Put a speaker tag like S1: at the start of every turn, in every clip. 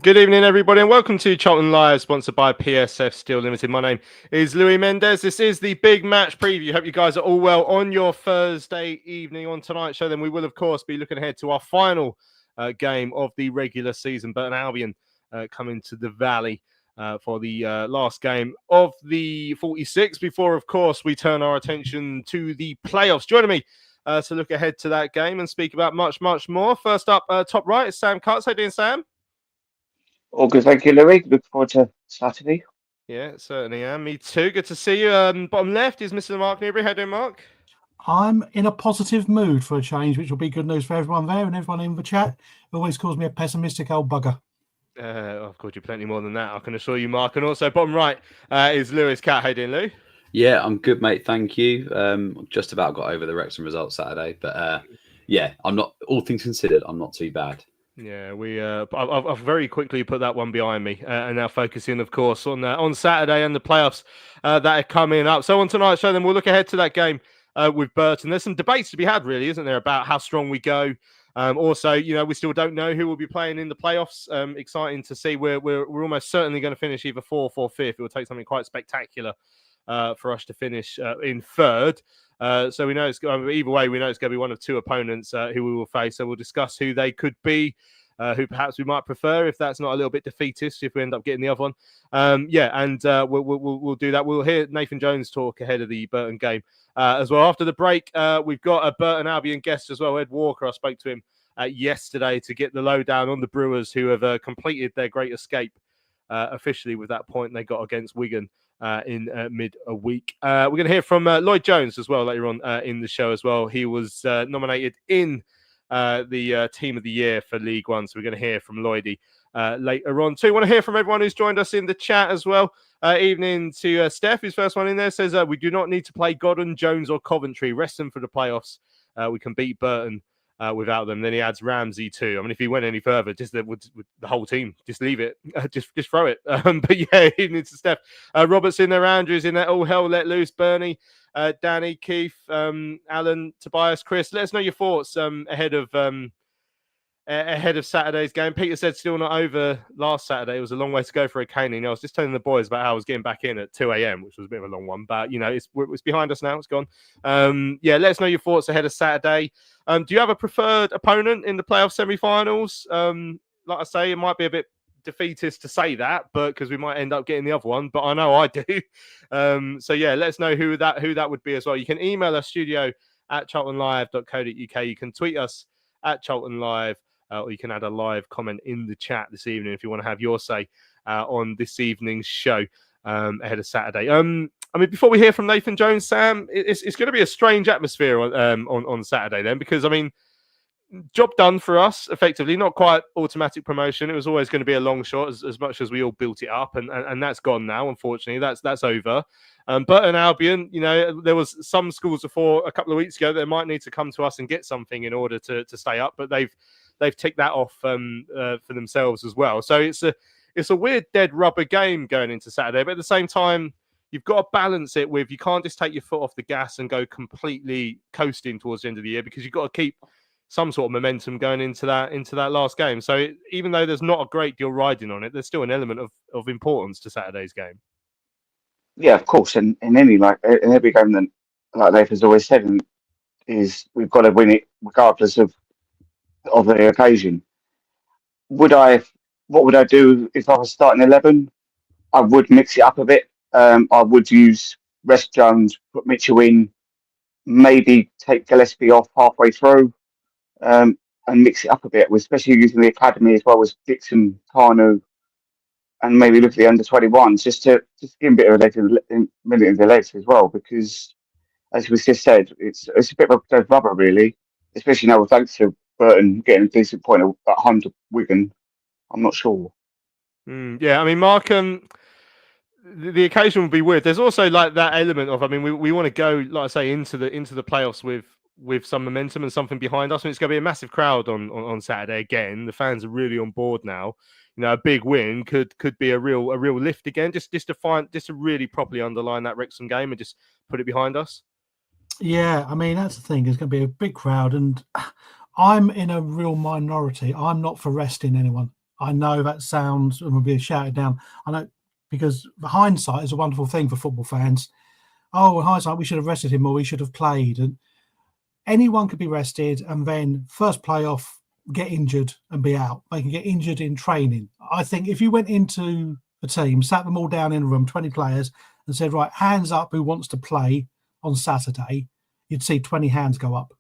S1: Good evening, everybody, and welcome to Charlton Live, sponsored by PSF Steel Limited. My name is Louis Mendez. This is the big match preview. Hope you guys are all well on your Thursday evening. On tonight's show, then we will, of course, be looking ahead to our final game of the regular season. Burton Albion coming to the Valley for the last game of the 46 before, of course, we turn our attention to the playoffs. Joining me to look ahead to that game and speak about much, much more. First up, top right, is Sam Cutts. How you doing, Sam?
S2: All good, thank you, Louis. Look forward to Saturday.
S1: Yeah, certainly am. Me too. Good to see you. Bottom left is Mr. Mark Newbury. How you doing, Mark?
S3: I'm in a positive mood for a change, which will be good news for everyone there and everyone in the chat. It always calls me a pessimistic old bugger.
S1: I've called you plenty more than that, I can assure you, Mark. And also, bottom right is Lewis Cat. How you doing, Lou?
S4: Yeah, I'm good, mate. Thank you. Just about got over the Wrexham result Saturday, but yeah, I'm not. All things considered, I'm not too bad.
S1: Yeah, I've very quickly put that one behind me, and now focusing, of course, on Saturday and the playoffs that are coming up. So on tonight's show, then we'll look ahead to that game with Burton. There's some debates to be had, really, isn't there, about how strong we go. Also, you know, we still don't know who will be playing in the playoffs. Exciting to see. We're almost certainly going to finish either fourth or fifth. It will take something quite spectacular for us to finish in third. So we know it's either way. We know it's going to be one of two opponents who we will face. So we'll discuss who they could be, who perhaps we might prefer if that's not a little bit defeatist. If we end up getting the other one, we'll do that. We'll hear Nathan Jones talk ahead of the Burton game as well. After the break, we've got a Burton Albion guest as well, Ed Walker. I spoke to him yesterday to get the lowdown on the Brewers, who have completed their great escape officially with that point they got against Wigan. In mid-week. We're going to hear from Lloyd Jones as well later on in the show as well. He was nominated in the Team of the Year for League One, so we're going to hear from Lloydie later on too. I want to hear from everyone who's joined us in the chat as well. Evening to Steph, who's first one in there, says we do not need to play Godden, Jones or Coventry. Rest them for the playoffs. We can beat Burton without them. Then he adds Ramsey too. I mean, if he went any further, just with the whole team, just leave it, just throw it. But yeah, evening to Steph. Robert's in there, Andrew's in there. All hell let loose. Bernie, Danny, Keith, Alan, Tobias, Chris. Let us know your thoughts ahead of Saturday's game. Peter said still not over last Saturday. It was a long way to go for a caning. I was just telling the boys about how I was getting back in at 2 a.m., which was a bit of a long one. But, you know, it's behind us now. It's gone. Let us know your thoughts ahead of Saturday. Do you have a preferred opponent in the playoff semi-finals? Like I say, it might be a bit defeatist to say that, but because we might end up getting the other one. But I know I do. Let us know who that would be as well. You can email us studio@charltonlive.co.uk. You can tweet us at CharltonLive. Or you can add a live comment in the chat this evening if you want to have your say on this evening's show ahead of Saturday. I mean, before we hear from Nathan Jones, Sam, it's going to be a strange atmosphere on Saturday then, because, I mean, job done for us, effectively. Not quite automatic promotion. It was always going to be a long shot as much as we all built it up, and that's gone now, unfortunately. That's over. Burton Albion, you know, there was some schools before a couple of weeks ago that might need to come to us and get something in order to stay up, but they've ticked that off for themselves as well. So it's a weird dead rubber game going into Saturday, but at the same time, you've got to balance it with, you can't just take your foot off the gas and go completely coasting towards the end of the year, because you've got to keep some sort of momentum going into that last game. So even though there's not a great deal riding on it, there's still an element of importance to Saturday's game.
S2: Yeah, of course. And in every game, that, like Leif has always said, is we've got to win it regardless of the occasion. What would I do if I was starting 11? I would mix it up a bit. I would use rest Jones, put Mitchell in, maybe take Gillespie off halfway through, and mix it up a bit, especially using the academy as well as Dixon, Carno, and maybe look at the under-21s just to give a bit of a minute in the legs as well, because as we just said, it's a bit of a dead rubber really, especially now with thanks to Burton getting a decent point at home to Wigan. I'm not sure.
S1: Yeah, I mean, Mark, the occasion would be weird. There's also like that element of, I mean, we want to go, like I say, into the playoffs with some momentum and something behind us. And it's going to be a massive crowd on Saturday again. The fans are really on board now. You know, a big win could be a real lift again. Just to really properly underline that Wrexham game and just put it behind us.
S3: Yeah, I mean, that's the thing. It's going to be a big crowd, and I'm in a real minority. I'm not for resting anyone. I know that sounds and will be shouted down. I know, because hindsight is a wonderful thing for football fans. Oh, in hindsight, we should have rested him or we should have played. And anyone could be rested and then first playoff, get injured and be out. They can get injured in training. I think if you went into the team, sat them all down in a room, 20 players, and said, right, hands up who wants to play on Saturday, you'd see 20 hands go up.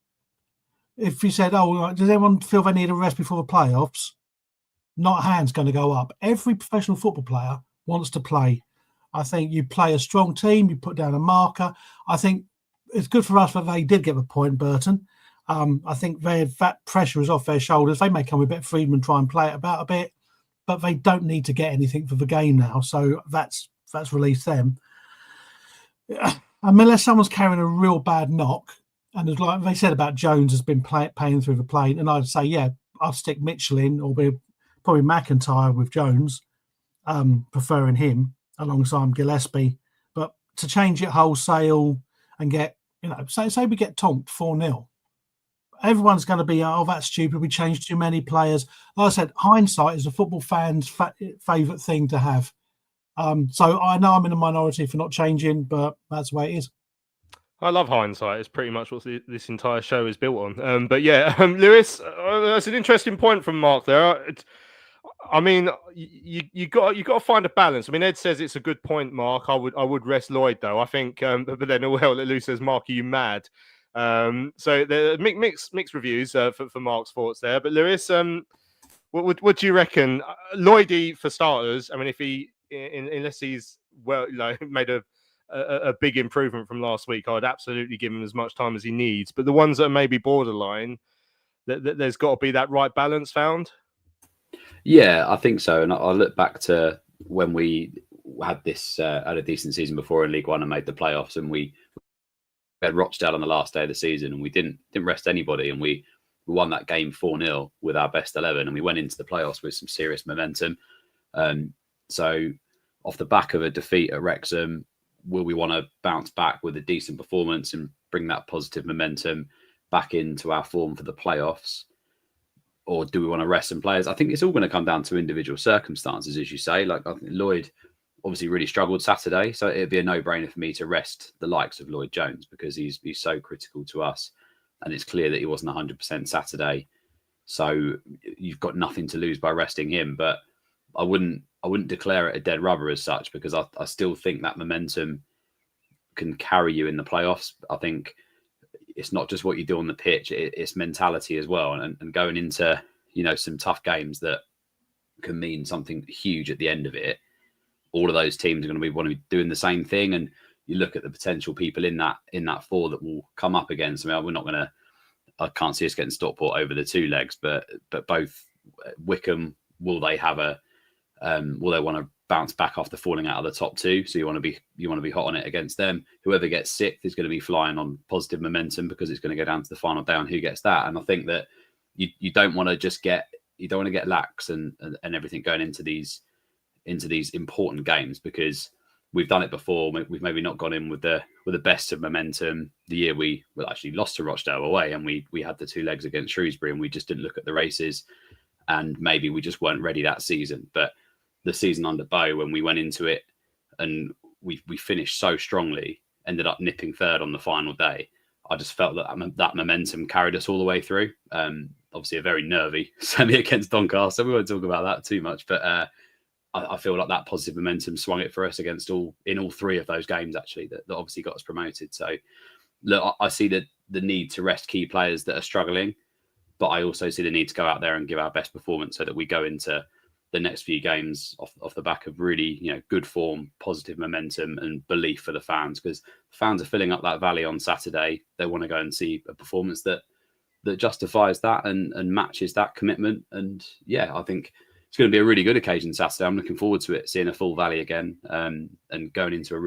S3: If you said, oh, does anyone feel they need a rest before the playoffs? Not a hand's going to go up. Every professional football player wants to play. I think you play a strong team, you put down a marker. I think it's good for us that they did get the point, Burton. I think that pressure is off their shoulders. They may come with a bit of freedom and try and play it about a bit, but they don't need to get anything for the game now. So that's released them. Unless someone's carrying a real bad knock, and as like they said about Jones has been paying through the plane, and I'd say, yeah, I'll stick Mitchell in, or probably McIntyre with Jones, preferring him alongside Gillespie. But to change it wholesale and get, say we get tonked 4-0, everyone's going to be, oh, that's stupid. We changed too many players. Like I said, hindsight is a football fan's favourite thing to have. So I know I'm in a minority for not changing, but that's the way it is.
S1: I love hindsight. It's pretty much what this entire show is built on. But yeah, Lewis, that's an interesting point from Mark there. I mean, you got to find a balance. I mean, Ed says it's a good point, Mark. I would rest Lloyd though. I think, but then all hell, Lou says, Mark, are you mad? So the mixed reviews for Mark's thoughts there. But Lewis, what do you reckon? Lloydie for starters. I mean, if he unless he's made a big improvement from last week, I'd absolutely give him as much time as he needs. But the ones that are maybe borderline, there's got to be that right balance found.
S4: Yeah, I think so. And I look back to when we had a decent season before in League One and made the playoffs, and we had Rochdale on the last day of the season, and we didn't rest anybody, and we won that game 4-0 with our best 11, and we went into the playoffs with some serious momentum. So off the back of a defeat at Wrexham, will we want to bounce back with a decent performance and bring that positive momentum back into our form for the playoffs? Or do we want to rest some players? I think it's all going to come down to individual circumstances, as you say. Like, I think Lloyd obviously really struggled Saturday, so it'd be a no-brainer for me to rest the likes of Lloyd Jones because he's so critical to us, and it's clear that he wasn't 100% Saturday. So you've got nothing to lose by resting him. But I wouldn't declare it a dead rubber as such, because I still think that momentum can carry you in the playoffs. I think it's not just what you do on the pitch, it's mentality as well. And going into, some tough games that can mean something huge at the end of it. All of those teams are going to want to be doing the same thing. And you look at the potential people in that four that will come up against. I mean, I can't see us getting Stockport over the two legs, but both Wickham, will they want to bounce back after falling out of the top two? So you want to be hot on it against them. Whoever gets sixth is going to be flying on positive momentum because it's going to go down to the final day on who gets that. And I think that you don't want to get lax and everything going into these important games, because we've done it before. We've maybe not gone in with the best of momentum. The year we actually lost to Rochdale away, and we had the 2 legs against Shrewsbury, and we just didn't look at the races, and maybe we just weren't ready that season. But the season under Bow, when we went into it and we finished so strongly, ended up nipping 3rd on the final day. I just felt that momentum carried us all the way through. Obviously, a very nervy semi against Doncaster. We won't talk about that too much, but I feel like that positive momentum swung it for us in all 3 of those games, actually, that obviously got us promoted. So, look, I see the need to rest key players that are struggling, but I also see the need to go out there and give our best performance so that we go into the next few games off the back of really, good form, positive momentum and belief for the fans, because fans are filling up that valley on Saturday. They want to go and see a performance that justifies that and matches that commitment. And yeah, I think it's going to be a really good occasion Saturday. I'm looking forward to it, seeing a full valley again, and going into a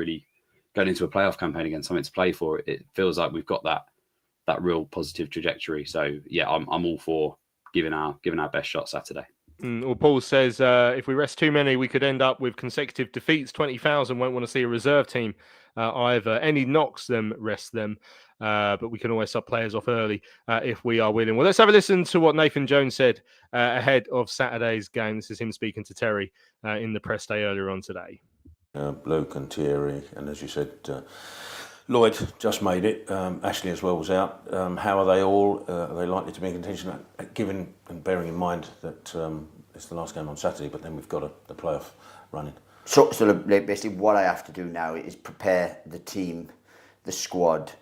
S4: playoff campaign again, something to play for. It feels like we've got that real positive trajectory. So yeah, I'm all for giving our best shot Saturday.
S1: Well, Paul says if we rest too many, we could end up with consecutive defeats. 20,000 won't want to see a reserve team either. Any knocks them, rest them. But we can always sub players off early if we are willing. Well, let's have a listen to what Nathan Jones said ahead of Saturday's game. This is him speaking to Terry in the press day earlier on today.
S5: Luke and Thierry, and as you said, Lloyd just made it. Ashley as well was out. How are they all? Are they likely to be in contention? Given and bearing in mind that it's the last game on Saturday, but then we've got the playoff running.
S6: So basically, what I have to do now is prepare the team, the squad,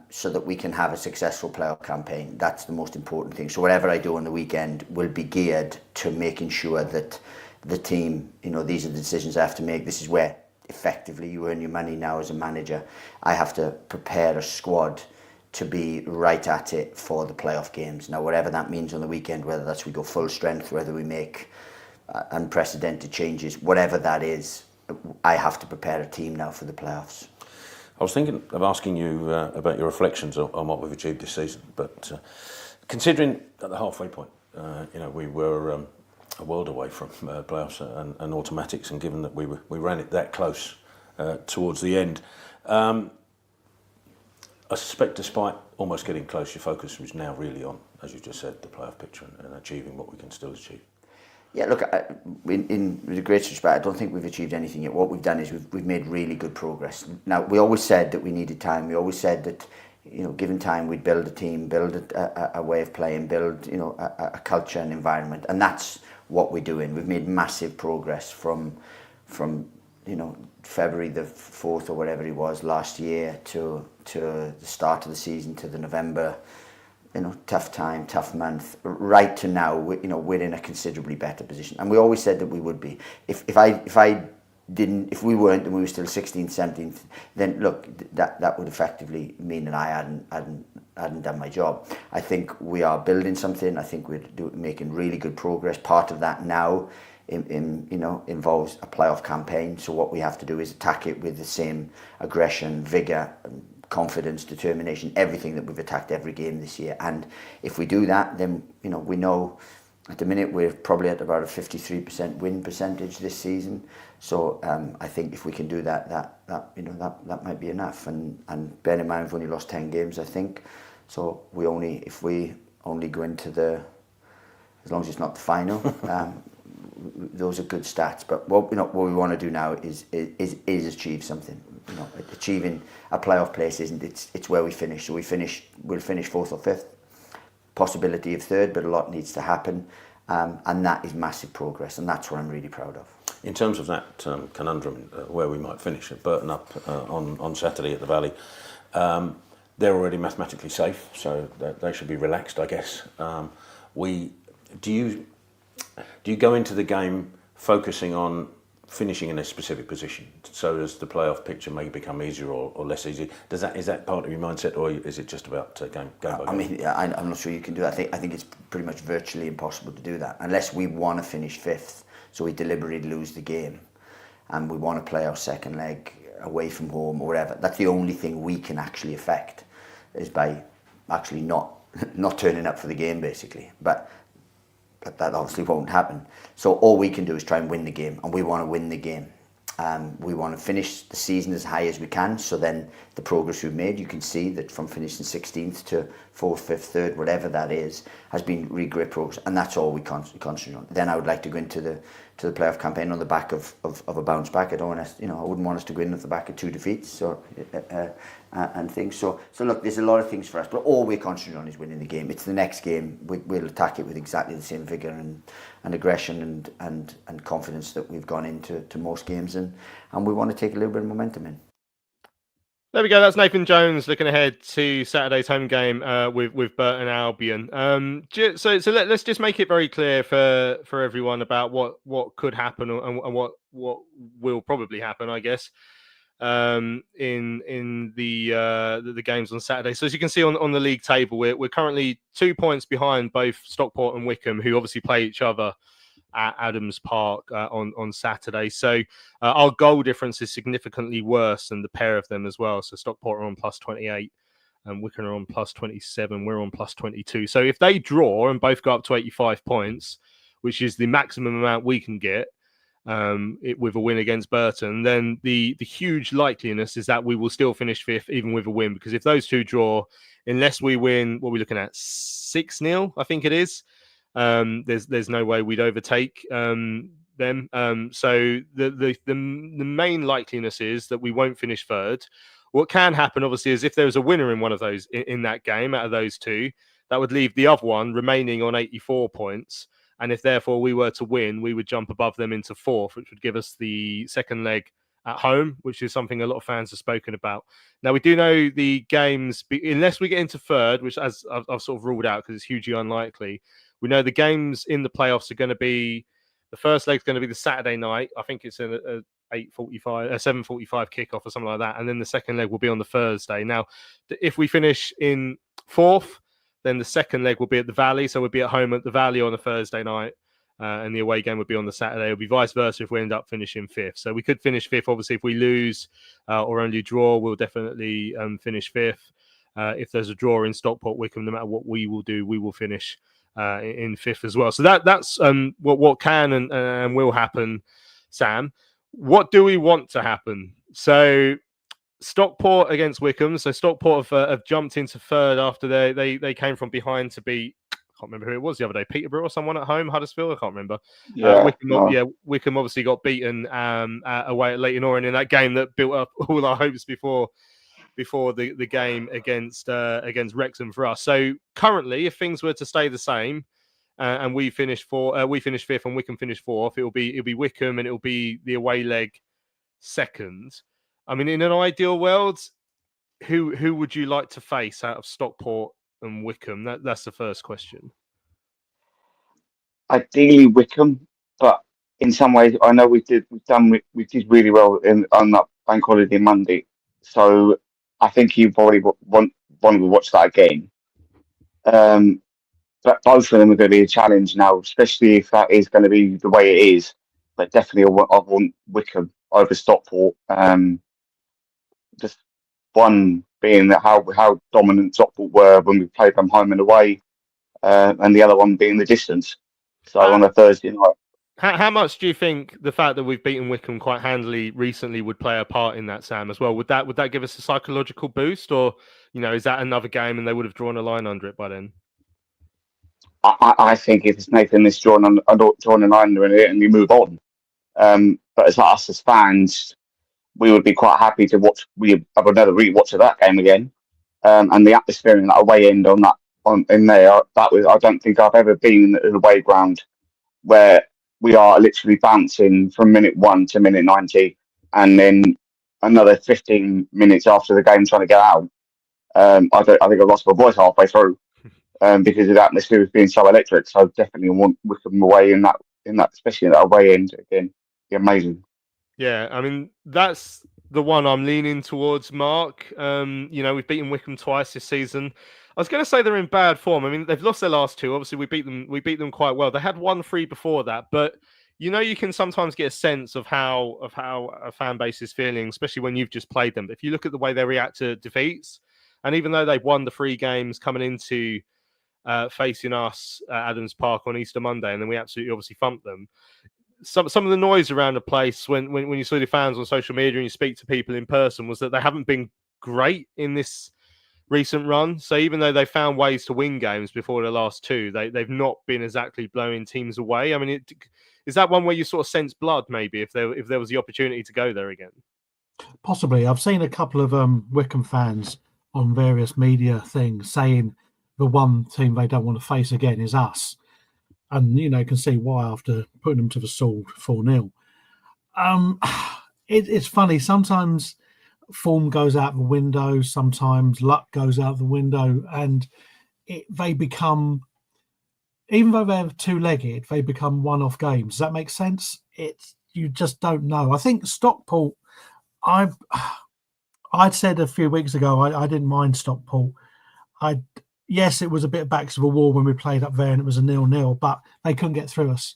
S6: so that we can have a successful playoff campaign. That's the most important thing. So whatever I do on the weekend will be geared to making sure that the team, these are the decisions I have to make. This is where effectively you earn your money now as a manager. I have to prepare a squad to be right at it for the playoff games. Now, whatever that means on the weekend, whether that's we go full strength, whether we make unprecedented changes, whatever that is, I have to prepare a team now for the playoffs.
S5: I was thinking of asking you about your reflections on what we've achieved this season, but considering at the halfway point, we were a world away from playoffs and automatics, and given that we ran it that close towards the end, I suspect despite almost getting close, your focus was now really on, as you just said, the playoff picture and achieving what we can still achieve.
S6: Yeah, look, in with the greatest respect, I don't think we've achieved anything yet. What we've done is we've made really good progress. Now, we always said that we needed time. We always said that, given time, we'd build a team, build a way of playing, build, a culture and environment. And that's what we're doing. We've made massive progress from February the 4th or whatever it was last year to the start of the season, to the November, tough time, tough month, right to now. We're in a considerably better position, and we always said that we would be. If we weren't, and we were still 16th, 17th, then look, that would effectively mean that I hadn't done my job. I think we are building something. I think we're making really good progress. Part of that now involves a playoff campaign. So what we have to do is attack it with the same aggression, vigour, confidence, determination, everything that we've attacked every game this year. And if we do that, then we know at the minute we're probably at about a 53% win percentage this season. So I think if we can do that might be enough. And bear in mind we've only lost 10 games, I think. So if we only go into as long as it's not the final, those are good stats. But what we want to do now is achieve something. Achieving a playoff place it's where we finish. So we'll finish 4th or 5th, possibility of 3rd, but a lot needs to happen, and that is massive progress, and that's what I'm really proud of.
S5: In terms of that conundrum, where we might finish at Burton up on Saturday at the Valley, they're already mathematically safe, so they should be relaxed, I guess. Do you go into the game focusing on finishing in a specific position, so as the playoff picture may become easier or less easy? Is that part of your mindset, or is it just about game by game?
S6: I mean, I'm not sure you can do that. I think it's pretty much virtually impossible to do that unless we want to finish 5th, so we deliberately lose the game, and we want to play our second leg away from home or whatever. That's the only thing we can actually affect, is by actually not turning up for the game, basically. But that obviously won't happen. So all we can do is try and win the game, and we want to win the game. We want to finish the season as high as we can, so then the progress we've made, you can see that from finishing 16th to 4th, 5th, 3rd, whatever that is, has been really great progress, and that's all we concentrate on. Then I would like to go into the playoff campaign on the back of a bounce back. I wouldn't want us to go in off the back of 2 defeats and things. So look, there's a lot of things for us, but all we're concentrating on is winning the game. It's the next game. We'll attack it with exactly the same vigour and aggression and confidence that we've gone into most games, and we want to take a little bit of momentum in.
S1: There we go. That's Nathan Jones looking ahead to Saturday's home game with Burton Albion. So let's just make it very clear for everyone about what could happen and what will probably happen, I guess, in the games on Saturday. So as you can see on the league table, we're currently 2 points behind both Stockport and Wycombe, who obviously play each other at Adams Park on Saturday. So our goal difference is significantly worse than the pair of them as well. So Stockport are on plus 28 and Wycombe are on plus 27. We're on plus 22. So if they draw and both go up to 85 points, which is the maximum amount we can get with a win against Burton, then the huge likeliness is that we will still finish 5th even with a win, because if those two draw, unless we win, what are we looking at, 6-0, I think it is, there's no way we'd overtake them. So the main likeliness is that we won't finish 3rd. What can happen, obviously, is if there's a winner in one of those in that game out of those two, that would leave the other one remaining on 84 points. And if therefore we were to win, we would jump above them into 4th, which would give us the second leg at home, which is something a lot of fans have spoken about. Now, we do know the games, unless we get into 3rd, which as I've sort of ruled out because it's hugely unlikely, we know the games in the playoffs are going to be, the first leg's going to be the Saturday night. I think it's a 8:45, a 7:45 kickoff or something like that. And then the second leg will be on the Thursday. Now, if we finish in 4th, then the second leg will be at the Valley. So we'll be at home at the Valley on a Thursday night. And the away game would be on the Saturday. It'll be vice versa if we end up finishing 5th. So we could finish 5th. Obviously, if we lose or only draw, we'll definitely finish 5th. If there's a draw in Stockport Wycombe, no matter what we will do, we will finish in 5th as well. So that's what can and will happen, Sam. What do we want to happen? So Stockport against Wycombe. So Stockport have jumped into 3rd after they came from behind to beat, I can't remember who it was the other day, Peterborough or someone at home, Huddersfield, I can't remember. Wycombe obviously got beaten away at Leyton Orient in that game that built up all our hopes before the game against Wrexham for us. So currently, if things were to stay the same and we finish 5th and Wycombe finish 4th, it'll be Wycombe and it'll be the away leg 2nd. I mean, in an ideal world, who would you like to face out of Stockport and Wycombe? That's the first question.
S2: Ideally Wycombe, but in some ways, I know we did really well on that bank holiday Monday. So I think you probably want to watch that again. But both of them are going to be a challenge now, especially if that is going to be the way it is. But definitely I want Wycombe over Stockport. Just one being that how dominant Stockport were when we played them home and away, and the other one being the distance. So on a Thursday night.
S1: How much do you think the fact that we've beaten Wycombe quite handily recently would play a part in that, Sam, as well? Would that give us a psychological boost, or is that another game and they would have drawn a line under it by then?
S2: I think if it's Nathan is drawn a line under it and we move on. But as us as fans, we would be quite happy to watch. I would never rewatch of that game again, and the atmosphere in that away end in there. I don't think I've ever been in an away ground where we are literally bouncing from minute 1 to minute 90, and then another 15 minutes after the game trying to get out. I think I lost my voice halfway through because of the atmosphere being so electric. So I definitely want Wycombe away in that, especially in that away end again. Be amazing.
S1: Yeah, I mean that's the one I'm leaning towards, Mark. We've beaten Wycombe twice this season. I was going to say they're in bad form. I mean, they've lost their last two. Obviously, we beat them quite well. They had 1-3 before that, but you can sometimes get a sense of how a fan base is feeling, especially when you've just played them. But if you look at the way they react to defeats, and even though they've won the 3 games coming into facing us at Adams Park on Easter Monday, and then we absolutely obviously thumped them. some of the noise around the place when you see the fans on social media and you speak to people in person was that they haven't been great in this recent run. So even though they found ways to win games before the last two, they've not been exactly blowing teams away. I mean, is that one where you sort of sense blood maybe if there was the opportunity to go there again?
S3: Possibly. I've seen a couple of Wickham fans on various media things saying the one team they don't want to face again is us. And, you can see why after putting them to the sword 4-0. It's funny. Sometimes form goes out the window. Sometimes luck goes out the window. And they become, even though they're two-legged, they become one-off games. Does that make sense? You just don't know. I think Stockport, I'd said a few weeks ago I didn't mind Stockport. Yes, it was a bit back to the wall when we played up there and it was a 0-0, but they couldn't get through us.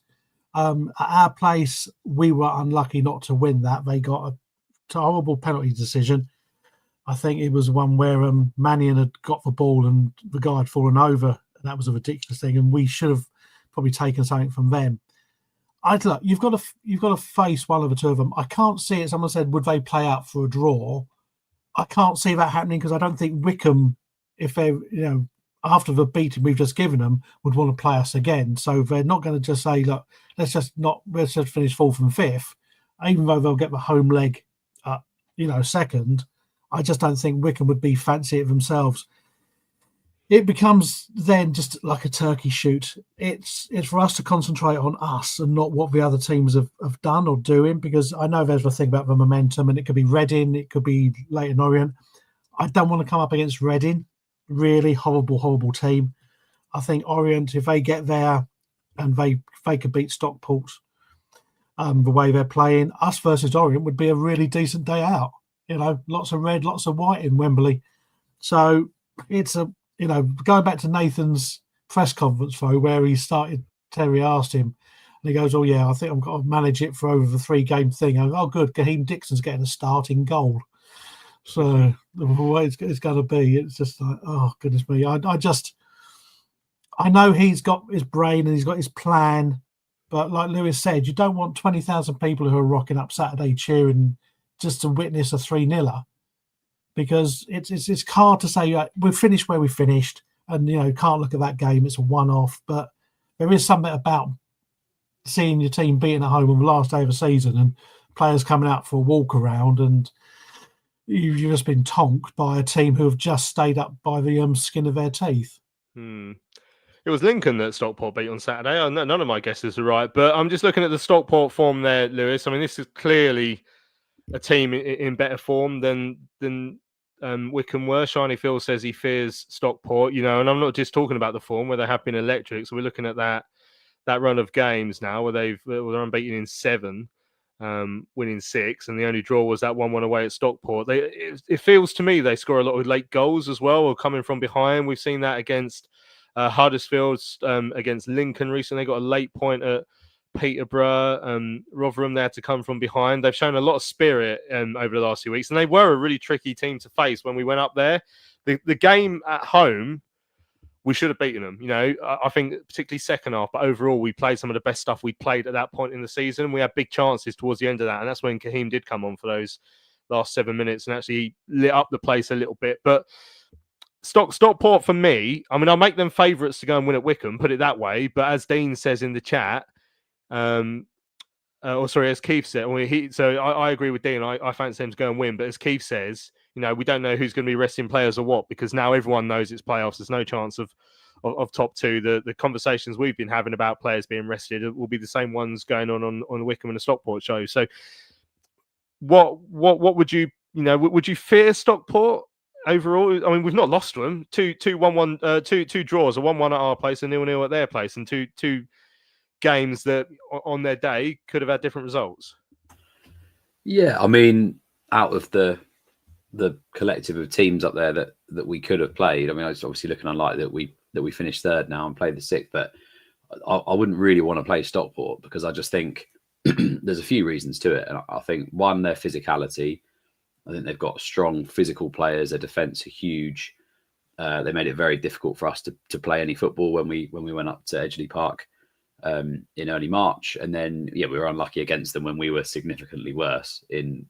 S3: At our place, we were unlucky not to win that. They got a horrible penalty decision. I think it was one where Mannion had got the ball and the guy had fallen over. And that was a ridiculous thing, and we should have probably taken something from them. Look, you've got to face one of the two of them. I can't see it. Someone said, would they play out for a draw? I can't see that happening because I don't think Wickham, if they, after the beating we've just given them, would want to play us again. So they're not going to just say, look, let's just finish fourth and fifth, even though they'll get the home leg, second. I just don't think Wickham would be fancy it themselves. It becomes then just like a turkey shoot. It's for us to concentrate on us and not what the other teams have done or doing, because I know there's a thing about the momentum, and it could be Reading, it could be Leyton Orient. I don't want to come up against Reading. Really horrible team. I think Orient, if they get there and they could beat Stockport the way they're playing, us versus Orient would be a really decent day out. Lots of red, lots of white in Wembley. So it's going back to Nathan's press conference though, where Terry asked him, and he goes, "Oh yeah, I think I've got to manage it for over the 3-game thing." I go, "Oh good, Gaheem Dixon's getting a start in goal." So the way it's going to be, it's just like, oh goodness me. I know he's got his brain and he's got his plan, but like Lewis said, you don't want 20,000 people who are rocking up Saturday cheering just to witness a 3-0, because it's hard to say we've finished where we finished, and can't look at that game. It's a one-off, but there is something about seeing your team beating at home on the last day of the season and players coming out for a walk around, and you've just been tonked by a team who have just stayed up by the skin of their teeth.
S1: It was Lincoln that Stockport beat on Saturday. None of my guesses are right, but I'm just looking at the Stockport form there, Lewis. I mean, this is clearly a team in better form than Wickham were. Shiny Phil says he fears Stockport, and I'm not just talking about the form where they have been electric. So we're looking at that run of games now where they're unbeaten in 7. Winning 6, and the only draw was that 1-1 away at Stockport. It feels to me they score a lot of late goals as well, or coming from behind. We've seen that against Huddersfield, against Lincoln recently. They got a late point at Peterborough, Rotherham. They had to come from behind. They've shown a lot of spirit over the last few weeks, and they were a really tricky team to face when we went up there. The game at home, we should have beaten them. I think particularly second half, but overall we played some of the best stuff we'd played at that point in the season. We had big chances towards the end of that, and that's when Gaheem did come on for those last 7 minutes and actually lit up the place a little bit. But Stockport for me, I mean, I'll make them favourites to go and win at Wickham, put it that way. But as Dean says in the chat, as Keith said, I agree with Dean. I fancy him to go and win. But as Keith says, we don't know who's going to be resting players or what, because now everyone knows it's playoffs. There's no chance of top two. The conversations we've been having about players being rested will be the same ones going on the Wickham and the Stockport show. So, what would you would you fear Stockport overall? I mean, we've not lost to them. Two draws, a 1-1 at our place, a 0-0 at their place, and two games that on their day could have had different results.
S4: Yeah, I mean, out of the collective of teams up there that we could have played, I mean, it's obviously looking unlikely that we finished third now and played the 6th, but I wouldn't really want to play Stockport because I just think there's a few reasons to it. And I think, one, their physicality. I think they've got strong physical players. Their defence are huge. They made it very difficult for us to play any football when we went up to Edgeley Park in early March, and then we were unlucky against them when we were significantly worse in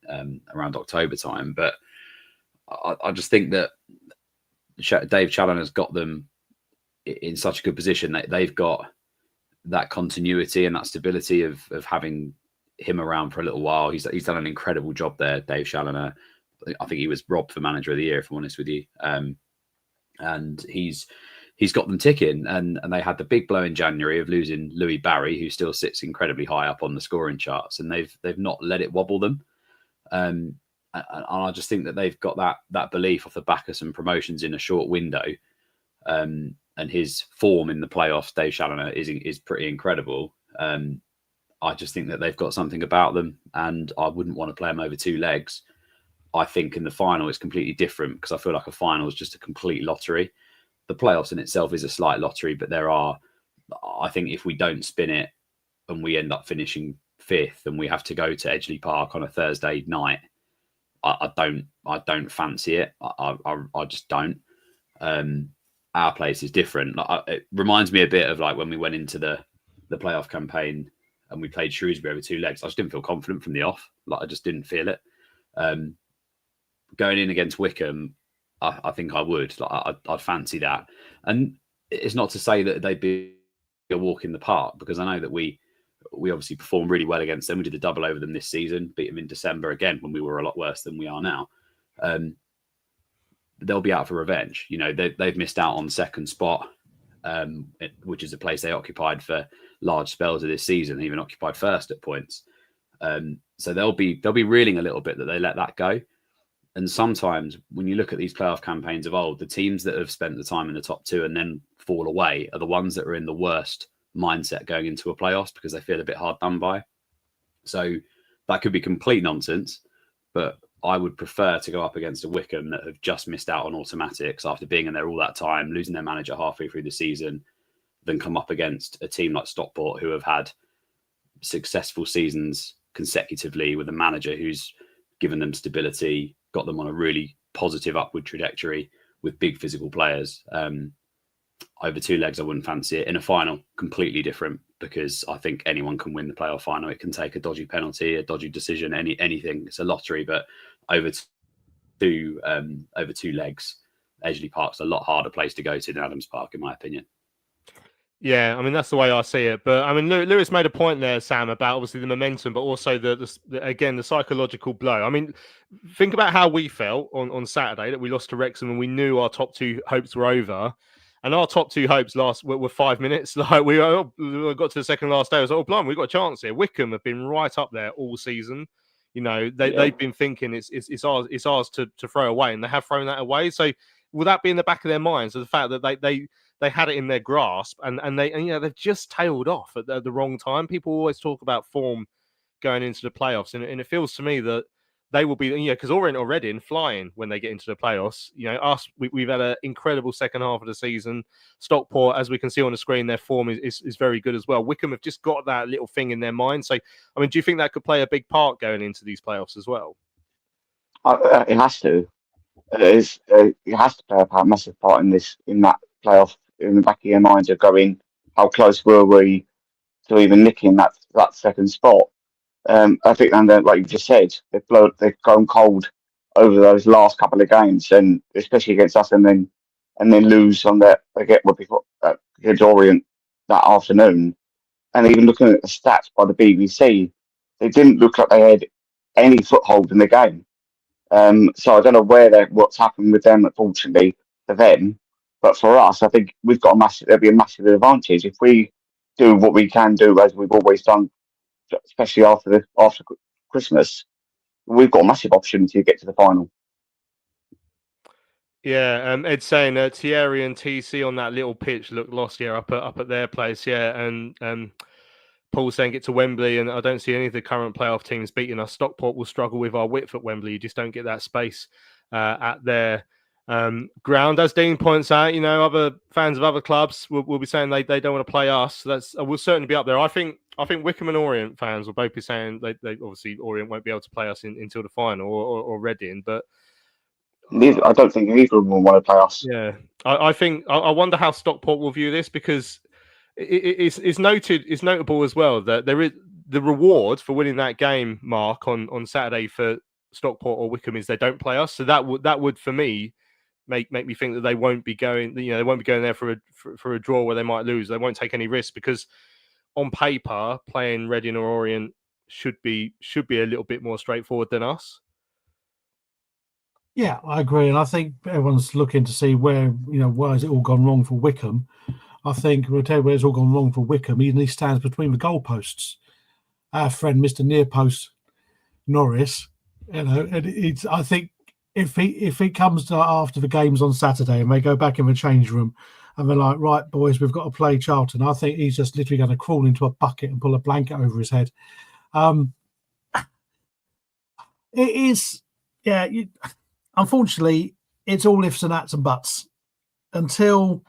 S4: around October time. But I just think that Dave Challoner's got them in such a good position that they've got that continuity and that stability of having him around for a little while. He's done an incredible job there, Dave Challoner. I think he was robbed for Manager of the Year, if I'm honest with you. And he's got them ticking. And they had the big blow in January of losing Louis Barry, who still sits incredibly high up on the scoring charts, and they've not let it wobble them. And I just think that they've got that belief off the back of some promotions in a short window. And his form in the playoffs, Dave Challoner, is pretty incredible. I just think that they've got something about them, and I wouldn't want to play them over two legs. I think in the final it's completely different, because I feel like a final is just a complete lottery. The playoffs in itself is a slight lottery, but I think if we don't spin it and we end up finishing 5th and we have to go to Edgeley Park on a Thursday night, I don't fancy it. I just don't. Our place is different. It reminds me a bit of like when we went into the playoff campaign and we played Shrewsbury over two legs. I just didn't feel confident from the off. Like I just didn't feel it. Going in against Wickham, I think I would. Like I'd fancy that. And it's not to say that they'd be a walk in the park, because I know that we obviously performed really well against them. We did the double over them this season, beat them in December again when we were a lot worse than we are now. They'll be out for revenge. You know, they've missed out on second spot, which is a place they occupied for large spells of this season, even occupied first at points. So they'll be reeling a little bit that they let that go. And sometimes when you look at these playoff campaigns of old, the teams that have spent the time in the top two and then fall away are the ones that are in the worst mindset going into a playoffs, because they feel a bit hard done by. So that could be complete nonsense, but I would prefer to go up against a Wickham that have just missed out on automatics after being in there all that time, losing their manager halfway through the season, than come up against a team like Stockport, who have had successful seasons consecutively with a manager who's given them stability, got them on a really positive upward trajectory with big physical players. Over two legs, I wouldn't fancy it. In a final, completely different, because I think anyone can win the playoff final. It can take a dodgy penalty, a dodgy decision, anything. It's a lottery. But over two legs, Edgeley Park's a lot harder place to go to than Adams Park, in my opinion.
S1: Yeah, I mean, that's the way I see it. But I mean, Lewis made a point there, Sam, about obviously the momentum, but also the psychological blow. I mean, think about how we felt on Saturday that we lost to Wrexham and we knew our top two hopes were over. And our top two hopes were 5 minutes. Like we got to the second last day. I was like, oh, blimey, we've got a chance here. Wickham have been right up there all season. You know, they've been thinking it's ours to throw away, and they have thrown that away. So will that be in the back of their minds? So the fact that they had it in their grasp, and they've just tailed off at the wrong time. People always talk about form going into the playoffs, and it feels to me that they will be, because Orient or Reading flying when they get into the playoffs. We've had an incredible second half of the season. Stockport, as we can see on the screen, their form is very good as well. Wickham have just got that little thing in their mind. So, I mean, do you think that could play a big part going into these playoffs as well?
S2: It has to. It has to play a massive part in that playoff. In the back of your minds, of going, how close were we to even nicking that second spot? I think, and then, like you just said, they've gone cold over those last couple of games, and especially against us, and then lose on that against Orient that afternoon. And even looking at the stats by the BBC, they didn't look like they had any foothold in the game. So I don't know what's happened with them, unfortunately, for them. But for us, I think we've got there'll be a massive advantage if we do what we can do, as we've always done, especially after Christmas. We've got a massive opportunity to get to the final.
S1: Yeah, Ed's saying Thierry and TC on that little pitch looked lost here up at their place. Yeah, and Paul's saying get to Wembley, and I don't see any of the current playoff teams beating us. Stockport will struggle with our width at Wembley. You just don't get that space at their ground. As Dean points out, other fans of other clubs will be saying they don't want to play us. So we'll certainly be up there. I think Wickham and Orient fans will both be saying they obviously Orient won't be able to play us until the final, or Reading, but
S2: I don't think either of them will want to play us.
S1: Yeah, I think I wonder how Stockport will view this, because it's notable as well that there is the reward for winning that game, Mark, on Saturday for Stockport or Wycombe is they don't play us. So that would for me make me think that they won't be going. They won't be going there for a draw where they might lose. They won't take any risks because on paper playing Reading or Orient should be a little bit more straightforward than us.
S3: Yeah, I agree, and I think everyone's looking to see where why has it all gone wrong for Wycombe. I think we'll tell you where it's all gone wrong for Wycombe. He stands between the goalposts. Our friend, Mr. Nearpost Norris, and I think if he comes to after the games on Saturday and they go back in the change room and they're like, right, boys, we've got to play Charlton, I think he's just literally going to crawl into a bucket and pull a blanket over his head. It is, yeah. Unfortunately, it's all ifs and ats and buts until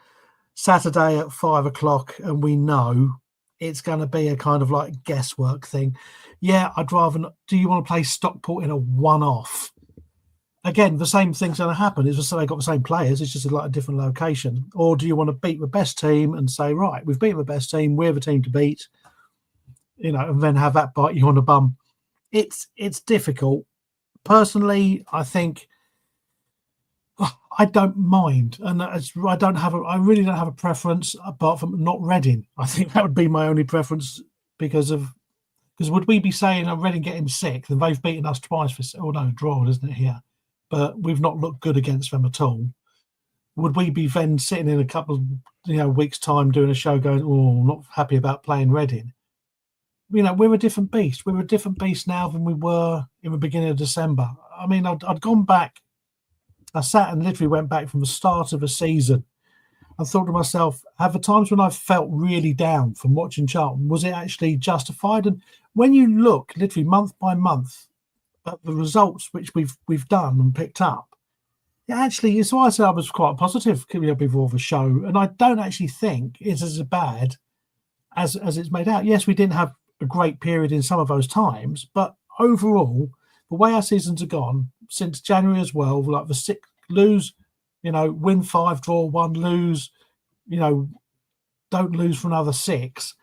S3: Saturday at 5 o'clock, and we know it's going to be a kind of like guesswork thing. Yeah, I'd rather not. Do you want to play Stockport in a one-off? Again, the same thing's going to happen. It's just they've got the same players. It's just a different location. Or do you want to beat the best team and say, right, we've beaten the best team, we're the team to beat, and then have that bite you on the bum? It's difficult. Personally, I think I don't mind, and I really don't have a preference apart from not Reading. I think that would be my only preference because would we be saying Reading getting sixth and they've beaten us twice draw, isn't it here? But we've not looked good against them at all. Would we be then sitting in a couple of weeks' time doing a show going, oh, I'm not happy about playing Reading? We're a different beast. We're a different beast now than we were in the beginning of December. I mean, I'd gone back. I sat and literally went back from the start of the season and thought to myself, have the times when I've felt really down from watching Charlton, was it actually justified? And when you look literally month by month at the results which we've done and picked up, actually, so I said I was quite positive before the show, and I don't actually think it's as bad as it's made out. Yes, we didn't have a great period in some of those times, but overall, the way our seasons have gone since January as well, like the 6 lose, win 5, draw 1, lose, don't lose for another 6.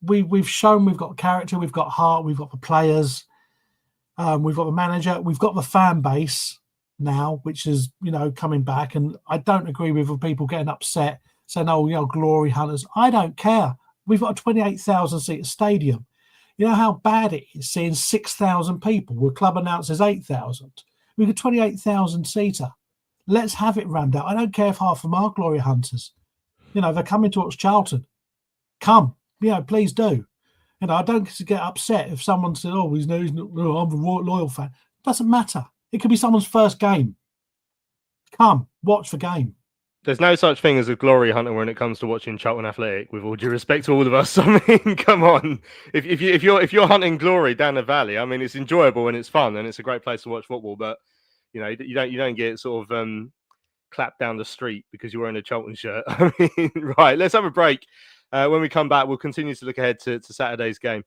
S3: We've shown we've got character, we've got heart, we've got the players, we've got the manager, we've got the fan base now, which is coming back. And I don't agree with the people getting upset saying, "Oh, glory hunters." I don't care. We've got a 28,000 seat stadium. You know how bad it is seeing 6,000 people. The club announces 8,000. We've got 28,000 seater. Let's have it rammed out. I don't care if half of them are glory hunters. They're coming to watch Charlton. Come, please do. I don't get upset if someone says, "Oh, he's not, I'm a loyal fan." Doesn't matter. It could be someone's first game. Come, watch the game.
S1: There's no such thing as a glory hunter when it comes to watching Charlton Athletic. With all due respect to all of us, I mean, come on. If you're hunting glory down the valley, I mean, it's enjoyable and it's fun and it's a great place to watch football. But you don't get sort of clapped down the street because you're wearing a Charlton shirt. I mean, right. Let's have a break. When we come back, we'll continue to look ahead to Saturday's game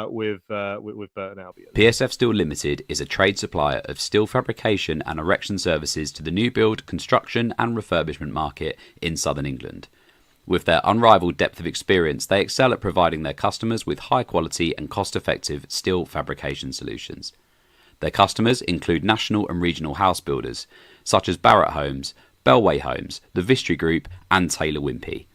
S1: with Burton Albion.
S4: PSF Steel Limited is a trade supplier of steel fabrication and erection services to the new build, construction and refurbishment market in southern England. With their unrivaled depth of experience, they excel at providing their customers with high quality and cost-effective steel fabrication solutions. Their customers include national and regional house builders such as Barratt Homes, Bellway Homes, the Vistry Group and Taylor Wimpey.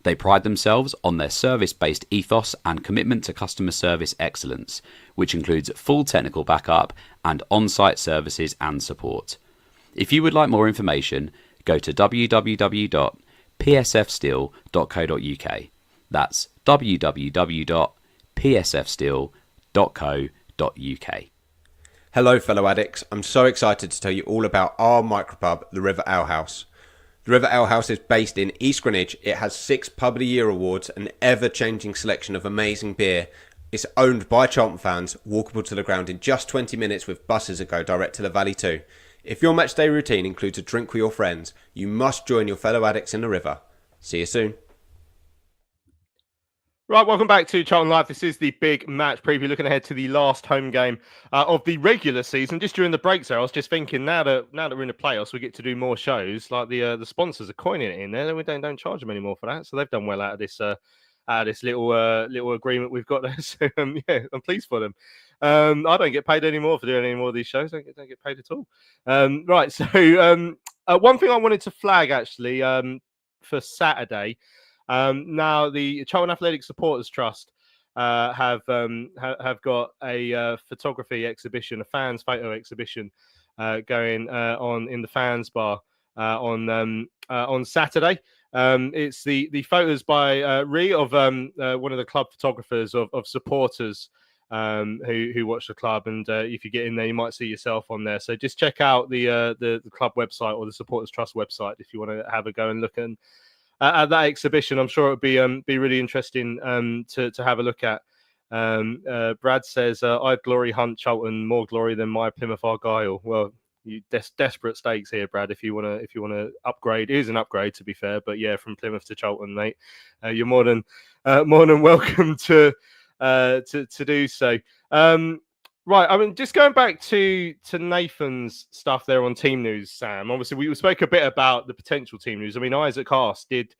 S4: They pride themselves on their service-based ethos and commitment to customer service excellence, which includes full technical backup and on-site services and support. If you would like more information, go to www.psfsteel.co.uk. That's www.psfsteel.co.uk.
S7: Hello fellow addicts, I'm so excited to tell you all about our micropub, the River Ale House. The River Ale House is based in East Greenwich. It has 6 Pub of the Year awards, an ever-changing selection of amazing beer. It's owned by Charlton fans, walkable to the ground in just 20 minutes with buses that go direct to the Valley too. If your matchday routine includes a drink with your friends, you must join your fellow addicts in the River. See you soon.
S1: Right, welcome back to Charlton Live. This is the big match preview, looking ahead to the last home game of the regular season. Just during the breaks there, I was just thinking, now that we're in the playoffs, we get to do more shows. Like the sponsors are coining it in there. We don't charge them anymore for that, so they've done well out of this this little agreement we've got there. So yeah, I'm pleased for them. I don't get paid anymore for doing any more of these shows. I don't get paid at all. Right. So one thing I wanted to flag actually for Saturday. Now the Charlton Athletic Supporters Trust have got a photography exhibition, a fans photo exhibition going on in the fans bar on Saturday. It's the photos by Ree of one of the club photographers of supporters who watch the club, and if you get in there, you might see yourself on there. So just check out the club website or the Supporters Trust website if you want to have a go and look at that exhibition. I'm sure it would be really interesting to have a look at. Brad says, I'd glory hunt Charlton more glory than my Plymouth Argyle. Well, you desperate stakes here, Brad. If you want to upgrade, it is an upgrade to be fair, but yeah, from Plymouth to Charlton, mate, you're more than welcome to do so. Right, I mean, just going back to Nathan's stuff there on team news, Sam. Obviously, we spoke a bit about the potential team news. I mean, Isaac Haas did.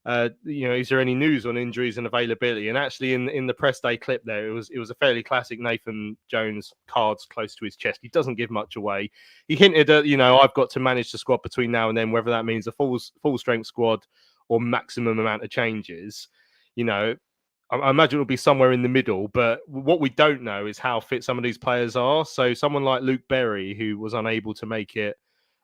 S1: Is there any news on injuries and availability? And actually, in the press day clip there, it was a fairly classic Nathan Jones, cards close to his chest. He doesn't give much away. He hinted at, I've got to manage the squad between now and then, whether that means a full strength squad or maximum amount of changes. I imagine it'll be somewhere in the middle, but what we don't know is how fit some of these players are. So someone like Luke Berry, who was unable to make it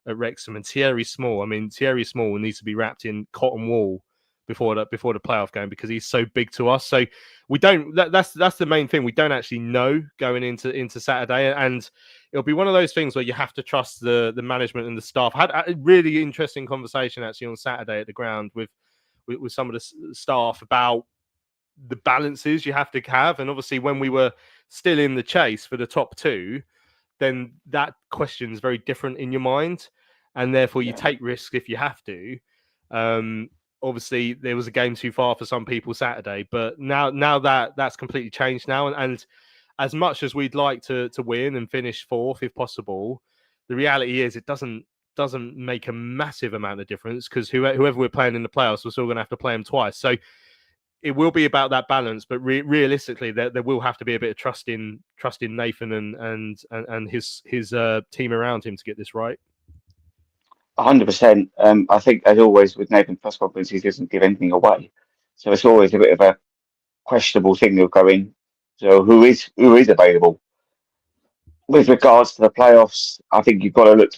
S1: at Wrexham, and Thierry Small. I mean, Thierry Small needs to be wrapped in cotton wool before the playoff game because he's so big to us. So we don't. That's the main thing. We don't actually know going into Saturday, and it'll be one of those things where you have to trust the management and the staff. I had a really interesting conversation actually on Saturday at the ground with some of the staff about the balances you have to have. And obviously when we were still in the chase for the top two, then that question is very different in your mind. And therefore you take risks if you have to. Obviously there was a game too far for some people Saturday, but now that's completely changed now. And as much as we'd like to win and finish fourth, if possible, the reality is it doesn't make a massive amount of difference because whoever we're playing in the playoffs, we're still going to have to play them twice. So it will be about that balance, but realistically, there will have to be a bit of trust in Nathan and his team around him to get this right.
S2: 100%. I think, as always, with Nathan press conference, he doesn't give anything away, so it's always a bit of a questionable thing they'll go in. So who is available? With regards to the playoffs, I think you've got to look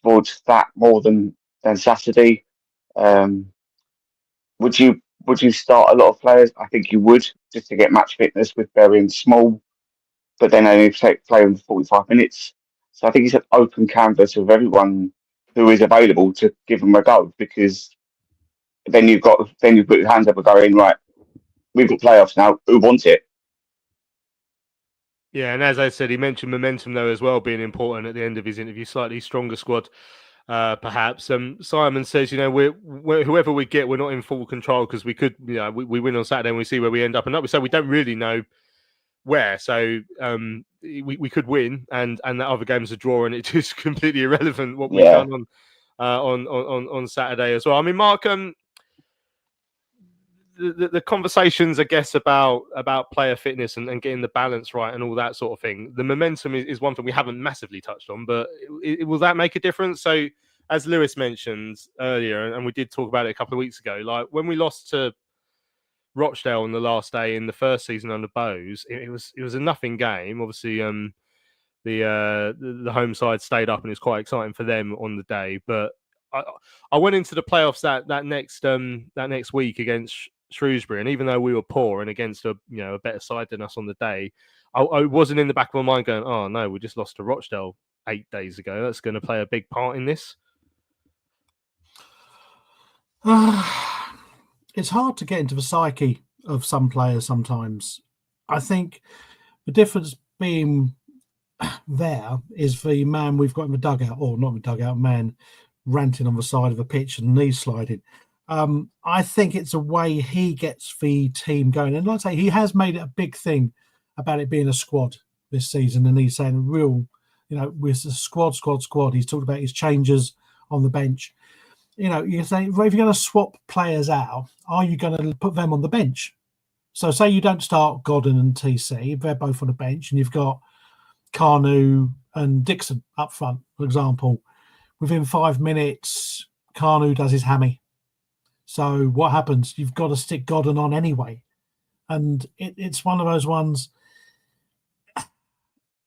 S2: towards that more than Saturday. Would you start a lot of players? I think you would, just to get match fitness with Berry and Small, but then only play them for 45 minutes. So I think it's an open canvas of everyone who is available to give them a go, because then you put your hands up and go in, right, we've got playoffs now, who wants it?
S1: Yeah, and as I said, he mentioned momentum though as well being important at the end of his interview. Slightly stronger squad, perhaps. Simon says, we're whoever we get, we're not in full control because we could, we win on Saturday and we see where we end up, and so we don't really know where. So we could win, and that other game's a draw, and it's just completely irrelevant what we've done on Saturday as well. I mean, Mark, the conversations, I guess, about player fitness and getting the balance right and all that sort of thing. The momentum is one thing we haven't massively touched on, but will that make a difference? So, as Lewis mentioned earlier, and we did talk about it a couple of weeks ago, like when we lost to Rochdale on the last day in the first season under BREWS, it was a nothing game. Obviously, the home side stayed up, and it was quite exciting for them on the day. But I went into the playoffs that next week against Shrewsbury, and even though we were poor and against a better side than us on the day, I wasn't in the back of my mind going, oh no, we just lost to Rochdale 8 days ago. That's going to play a big part in this.
S3: It's hard to get into the psyche of some players sometimes. I think the difference being there is the man we've got in the dugout, or not in the dugout, man ranting on the side of a pitch and knees sliding. I think it's a way he gets the team going. And like I say, he has made it a big thing about it being a squad this season. And he's saying with the squad. He's talked about his changes on the bench. You say, if you're going to swap players out, are you going to put them on the bench? So say you don't start Godden and TC, they're both on the bench, and you've got Carnu and Dixon up front, for example. Within 5 minutes, Carnu does his hammy. So what happens? You've got to stick Godden on anyway. And it's one of those ones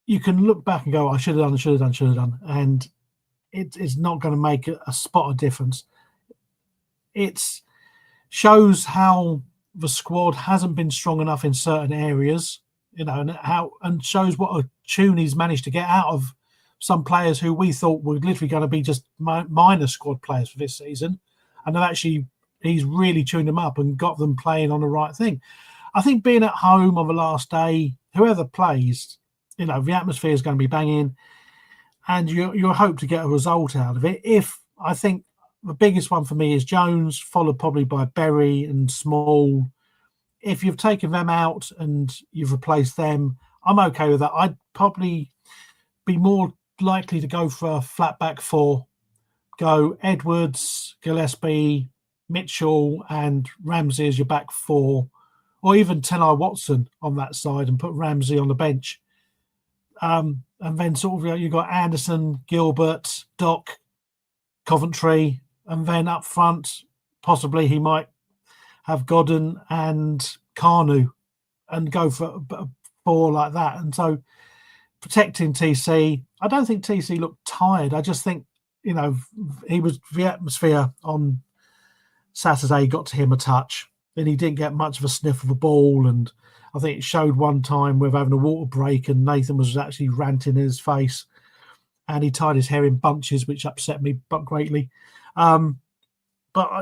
S3: you can look back and go, I should have done. And it's not going to make a spot of difference. It shows how the squad hasn't been strong enough in certain areas, and shows what a tune he's managed to get out of some players who we thought were literally going to be just minor squad players for this season. And he's really tuned them up and got them playing on the right thing. I think being at home on the last day, whoever plays, the atmosphere is going to be banging, and you hope to get a result out of it. I think the biggest one for me is Jones, followed probably by Berry and Small. If you've taken them out and you've replaced them, I'm okay with that. I'd probably be more likely to go for a flat back four. Go Edwards, Gillespie, Mitchell, and Ramsey as your back four, or even Tenai Watson on that side and put Ramsey on the bench. And then sort of you've got Anderson, Gilbert, Doc, Coventry, and then up front, possibly he might have Godden and Carnu and go for four like that. And so protecting TC, I don't think TC looked tired. I just think, the atmosphere on Saturday got to him a touch, and he didn't get much of a sniff of the ball. And I think it showed one time with having a water break and Nathan was actually ranting in his face, and he tied his hair in bunches, which upset me greatly. But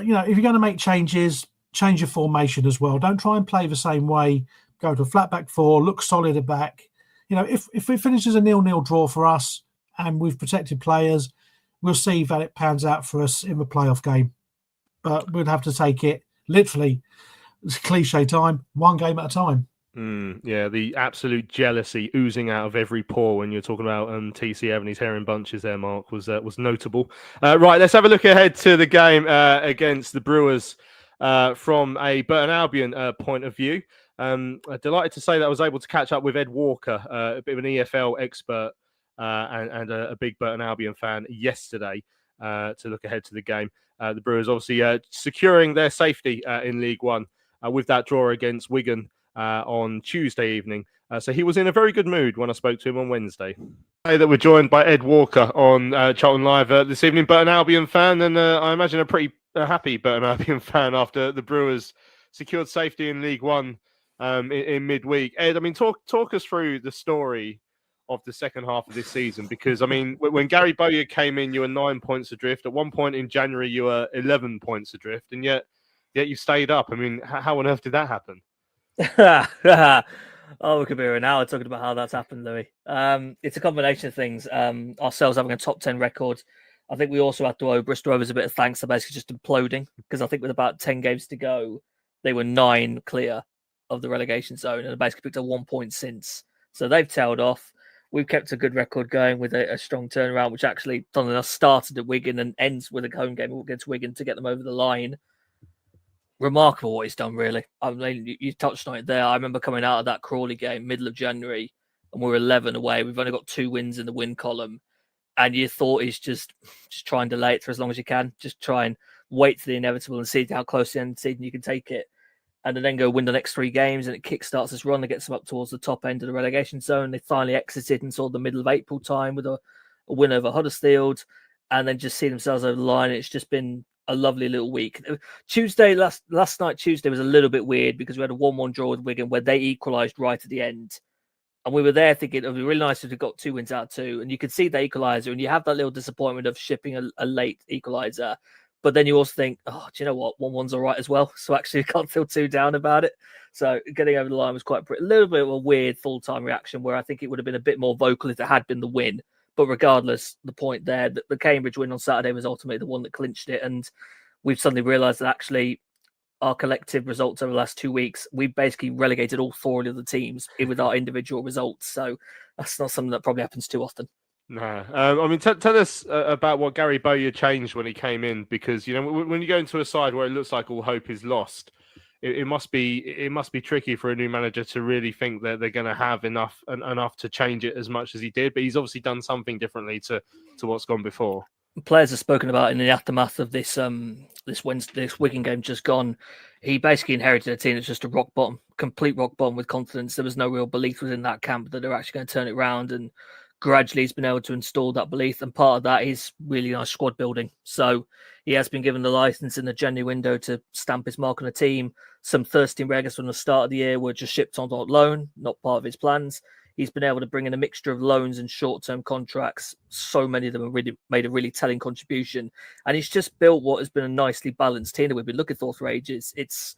S3: if you're going to make changes, change your formation as well. Don't try and play the same way. Go to a flat back four, look solid at back. If it finishes a 0-0 draw for us and we've protected players, we'll see that it pans out for us in the playoff game. But we'd have to take it literally, it's cliche time, one game at a time.
S1: Yeah, the absolute jealousy oozing out of every pore when you're talking about TC having his hair in bunches there, Mark, was notable. Right, let's have a look ahead to the game against the Brewers from a Burton Albion point of view. Delighted to say that I was able to catch up with Ed Walker, a bit of an EFL expert and a big Burton Albion fan yesterday to look ahead to the game. The Brewers obviously securing their safety in League One with that draw against Wigan on Tuesday evening. So he was in a very good mood when I spoke to him on Wednesday. That we're joined by Ed Walker on Charlton Live this evening, Burton Albion fan, and I imagine a pretty happy Burton Albion fan after the Brewers secured safety in League One in midweek. Ed, talk us through the story of the second half of this season, because when Gary Bowyer came in, you were 9 points adrift. At one point in January, you were 11 points adrift, and yet you stayed up. How on earth did that happen?
S8: Oh, we could be here an hour talking about how that's happened, Louis. It's a combination of things. Ourselves having a top 10 record. I think we also have to owe Bristol Rovers a bit of thanks for basically just imploding, because I think with about 10 games to go, they were 9 clear of the relegation zone and basically picked up 1 point since. So they've tailed off. We've kept a good record going with a strong turnaround, which actually, funnily enough, started at Wigan and ends with a home game against Wigan to get them over the line. Remarkable what he's done, really. You touched on it there. I remember coming out of that Crawley game, middle of January, and we're 11 away. We've only got 2 wins in the win column. And you thought he's just try and delay it for as long as you can. Just try and wait for the inevitable and see how close to the end of the season you can take it. And then go win the next 3 games, and it kickstarts this run that gets them up towards the top end of the relegation zone. They finally exited and saw the middle of April time with a win over Huddersfield, and then just see themselves over the line. It's just been a lovely little week. Tuesday, last night, Tuesday was a little bit weird because we had a 1-1 draw with Wigan where they equalised right at the end. And we were there thinking it would be really nice if we got 2 wins out of 2. And you could see the equaliser, and you have that little disappointment of shipping a late equaliser. But then you also think, oh, do you know what? 1-1's all right as well. So actually, you can't feel too down about it. So getting over the line was a little bit of a weird full-time reaction where I think it would have been a bit more vocal if it had been the win. But regardless, the point there, the Cambridge win on Saturday was ultimately the one that clinched it. And we've suddenly realised that actually our collective results over the last 2 weeks, we've basically relegated all 4 of the teams with our individual results. So that's not something that probably happens too often.
S1: No. Tell us about what Gary Bowyer changed when he came in, because, when you go into a side where it looks like all hope is lost, it must be tricky for a new manager to really think that they're going to have enough to change it as much as he did. But he's obviously done something differently to what's gone before.
S8: Players have spoken about in the aftermath of this Wigan game just gone. He basically inherited a team that's just a rock bottom, complete rock bottom with confidence. There was no real belief within that camp that they're actually going to turn it around, and gradually he's been able to install that belief. And part of that is really nice squad building. So he has been given the license in the January window to stamp his mark on a team. Some thirsty reggers from the start of the year were just shipped on loan, not part of his plans. He's been able to bring in a mixture of loans and short-term contracts. So many of them have really made a really telling contribution. And he's just built what has been a nicely balanced team that we've been looking for ages. It's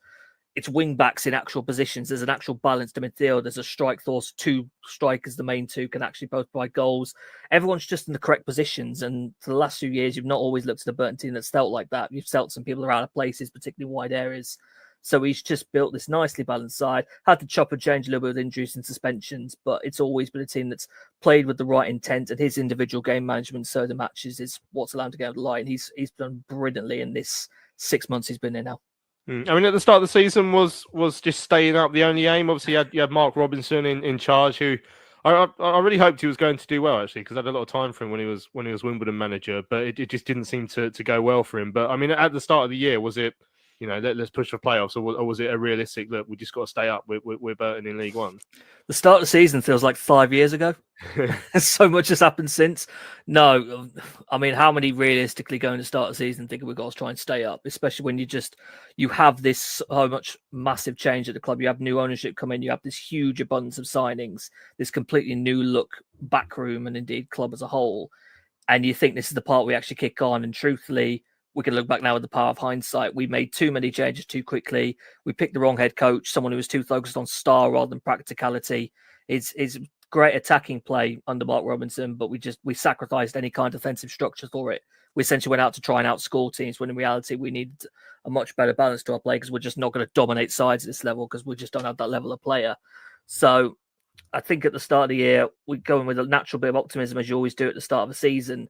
S8: wing backs in actual positions. There's an actual balance to midfield. There's a strike force, 2 strikers, the main 2 can actually both provide goals. Everyone's just in the correct positions. And for the last few years, you've not always looked at a Burton team that's felt like that. You've felt some people are out of places, particularly wide areas. So he's just built this nicely balanced side. Had to chop and change a little bit with injuries and suspensions, but it's always been a team that's played with the right intent, and his individual game management, so the matches, is what's allowed him to get over the line. He's done brilliantly in this 6 months he's been there now.
S1: I mean, at the start of the season was just staying up the only aim. Obviously, you had Mark Robinson in charge, who I really hoped he was going to do well, actually, because I had a lot of time for him when he was Wimbledon manager, but it just didn't seem to go well for him. But I mean, at the start of the year, was it, let's push for playoffs, or was it a realistic, look, we just got to stay up with Burton in League One?
S8: The start of the season feels like 5 years ago. So much has happened since. No, I mean, how many realistically going to start the season thinking we've got to try and stay up, especially when you have this so much massive change at the club. You have new ownership come in, you have this huge abundance of signings, this completely new look backroom and indeed club as a whole. And you think this is the part we actually kick on. And truthfully, we can look back now with the power of hindsight. We made too many changes too quickly. We picked the wrong head coach, someone who was too focused on star rather than practicality. It's great attacking play under Mark Robinson, but we sacrificed any kind of defensive structure for it. We essentially went out to try and outscore teams, when in reality we needed a much better balance to our play, because we're just not going to dominate sides at this level, because we just don't have that level of player. So I think at the start of the year, we go in with a natural bit of optimism, as you always do at the start of the season.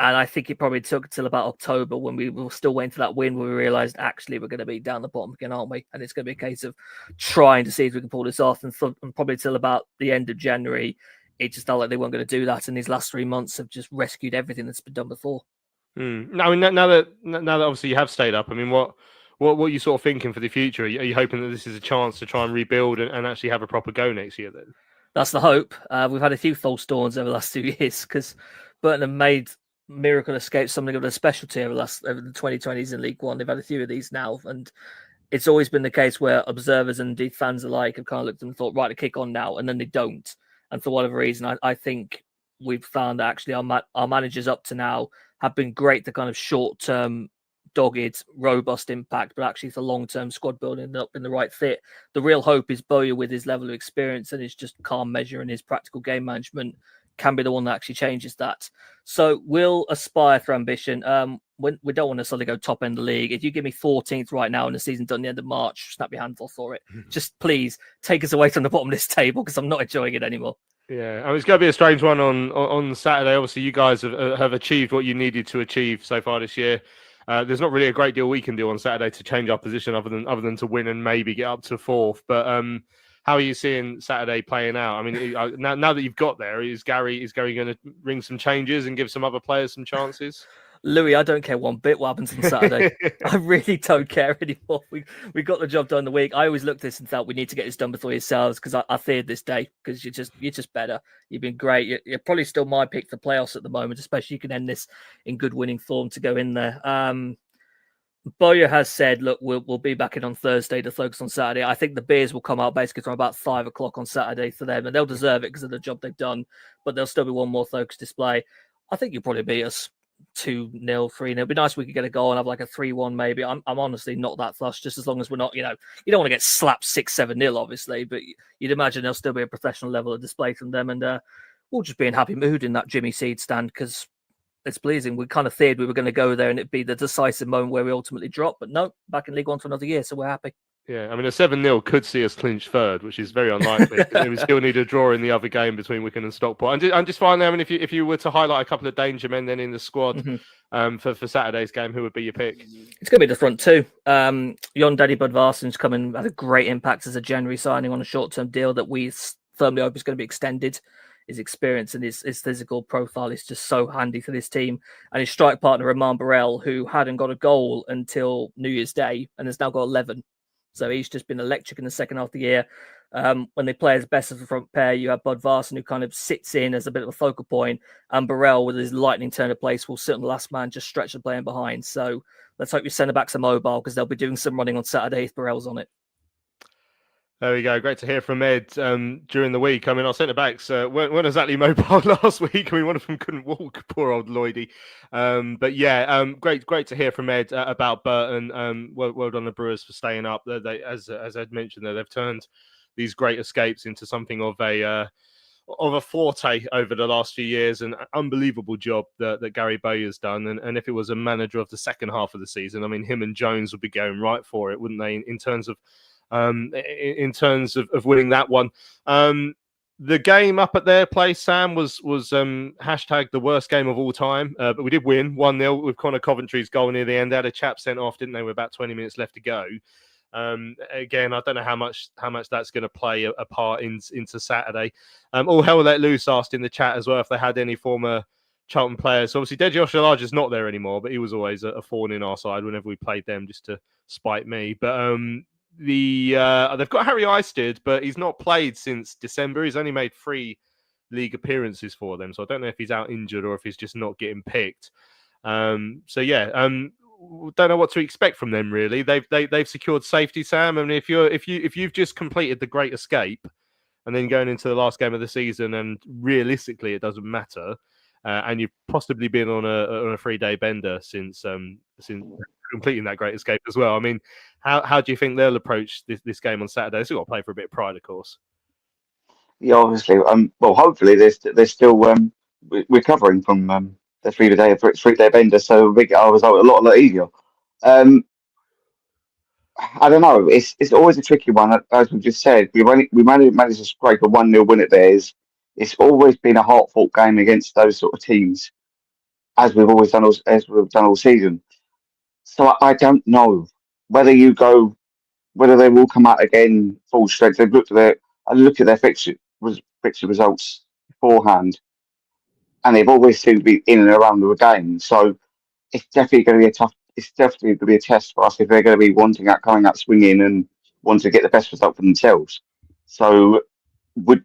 S8: And I think it probably took until about October, when we were still waiting for that win, where we realised actually we're going to be down the bottom again, aren't we? And it's going to be a case of trying to see if we can pull this off. And probably till about the end of January, it just felt like they weren't going to do that. And these last 3 months have just rescued everything that's been done before.
S1: Now that obviously you have stayed up, I mean, what are you sort of thinking for the future? Are you hoping that this is a chance to try and rebuild and actually have a proper go next year then?
S8: That's the hope. We've had a few false dawns over the last 2 years, because Burton have made miracle escape something of a specialty over the 2020s in League One. They've had a few of these now, and it's always been the case where observers and indeed fans alike have kind of looked and thought, right, to kick on now, and then they don't. And for whatever reason, I think we've found that actually our managers up to now have been great, the kind of short-term, dogged, robust impact, but actually for long-term squad building up in the right fit. The real hope is Bowyer, with his level of experience and his just calm measure and his practical game management, can be the one that actually changes that. So we'll aspire for ambition. We don't want to suddenly go top end of the league. If you give me 14th right now and the season done the end of March, snap your hands off for it. Just please take us away from the bottom of this table, because I'm not enjoying it anymore.
S1: Yeah, I mean, it's going to be a strange one on Saturday. Obviously, you guys have achieved what you needed to achieve so far this year. There's not really a great deal we can do on Saturday to change our position other than to win and maybe get up to 4th. But how are you seeing Saturday playing out? I mean, now that you've got there, is Gary going to bring some changes and give some other players some chances?
S8: Louis, I don't care one bit what happens on Saturday. I really don't care anymore. We got the job done the week. I always looked at this and thought we need to get this done before yourselves, because I feared this day, because you're just better. You've been great. You're probably still my pick for playoffs at the moment, especially you can end this in good winning form to go in there. Bowyer has said, look, we'll be back in on Thursday to focus on Saturday. I think the beers will come out basically from about 5 o'clock on Saturday for them, and they'll deserve it because of the job they've done, but there'll still be one more focus display. I think you'll probably beat us 2-0, 3-0. It'd be nice if we could get a goal and have like a 3-1 maybe. I'm honestly not that fussed, just as long as we're not, you don't want to get slapped 6-7-0, obviously, but you'd imagine there'll still be a professional level of display from them, and we'll just be in happy mood in that Jimmy Seed stand, because it's pleasing. We kind of feared we were going to go there and it'd be the decisive moment where we ultimately drop, but no, back in League One for another year, so we're happy.
S1: Yeah, I mean, a 7-0 could see us clinch third, which is very unlikely. We still need a draw in the other game between Wigan and Stockport. And just finally, I mean, if you were to highlight a couple of danger men then in the squad for Saturday's game, who would be your pick?
S8: It's going to be the front two. Jon Daddy Budvarson's come and had a great impact as a January signing on a short-term deal that we firmly hope is going to be extended. His experience and his physical profile is just so handy for this team. And his strike partner, Roman Burrell, who hadn't got a goal until New Year's Day and has now got 11. So he's just been electric in the second half of the year. When they play as best of the front pair, you have Budvarsson, who kind of sits in as a bit of a focal point, and Burrell, with his lightning turn of place, will sit on the last man, just stretch the play in behind. So let's hope your centre-backs are mobile, because they'll be doing some running on Saturday if Burrell's on it.
S1: There we go. Great to hear from Ed during the week. I mean, our centre-backs weren't exactly mobile last week. I mean, one of them couldn't walk, poor old Lloydie. But yeah, great to hear from Ed about Burton. Well done the Brewers for staying up. They, as Ed mentioned, they've turned these great escapes into something of a forte over the last few years. An unbelievable job that Gary Bowyer's done. And if it was a manager of the second half of the season, I mean, him and Jones would be going right for it, wouldn't they? In terms of winning that one. The game up at their place, Sam, was hashtag the worst game of all time. But we did win 1-0 with Connor Coventry's goal near the end. They had a chap sent off, didn't they, with about 20 minutes left to go. Again, I don't know how much that's going to play a part into Saturday. All hell let loose asked in the chat as well if they had any former Charlton players. So obviously Deji Oshalaja's not there anymore, but he was always a thorn in our side whenever we played them, just to spite me. But they've got Harry Eisted, but he's not played since December. He's only made 3 league appearances for them, so I don't know if he's out injured or if he's just not getting picked. So yeah, don't know what to expect from them really. They've secured safety, Sam. I mean, if you've just completed the Great Escape and then going into the last game of the season, and realistically it doesn't matter, and you've possibly been on a 3-day bender since completing that Great Escape as well. I mean, how do you think they'll approach this game on Saturday? They've got to play for a bit of pride, of course.
S2: Yeah, obviously. Well, hopefully they're still recovering from the 3-day bender, so we get our result a lot easier. I don't know. It's always a tricky one, as we just said. We managed to scrape a 1-0 win at theirs. It's always been a hard-fought game against those sort of teams, as we've done all season. So I don't know whether they will come out again full strength. I look at their fixture results beforehand, and they've always seemed to be in and around the game. So it's definitely going to be It's definitely going to be a test for us if they're going to be coming out swinging and wanting to get the best result for themselves. So would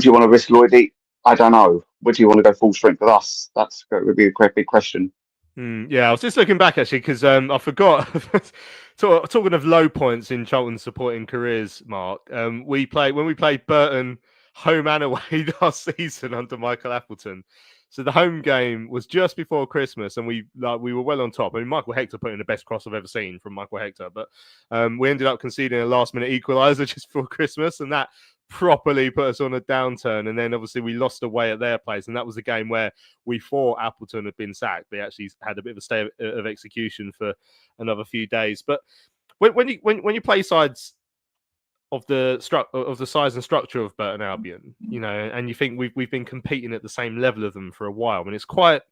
S2: you want to risk Lloydie? I don't know. Would you want to go full strength with us? That's going to be a quite big question.
S1: Yeah, I was just looking back actually because I forgot. Talking of low points in Charlton's supporting careers, Mark. When we played Burton home and away last season under Michael Appleton. So the home game was just before Christmas, and we were well on top. I mean, Michael Hector put in the best cross I've ever seen from Michael Hector, but we ended up conceding a last-minute equaliser just before Christmas, and that properly put us on a downturn. And then obviously we lost away at their place, and that was the game where we thought Appleton had been sacked. They actually had a bit of a stay of execution for another few days. But when you play sides of the size and structure of Burton Albion, you know, and you think we've been competing at the same level of them for a while, and it's quite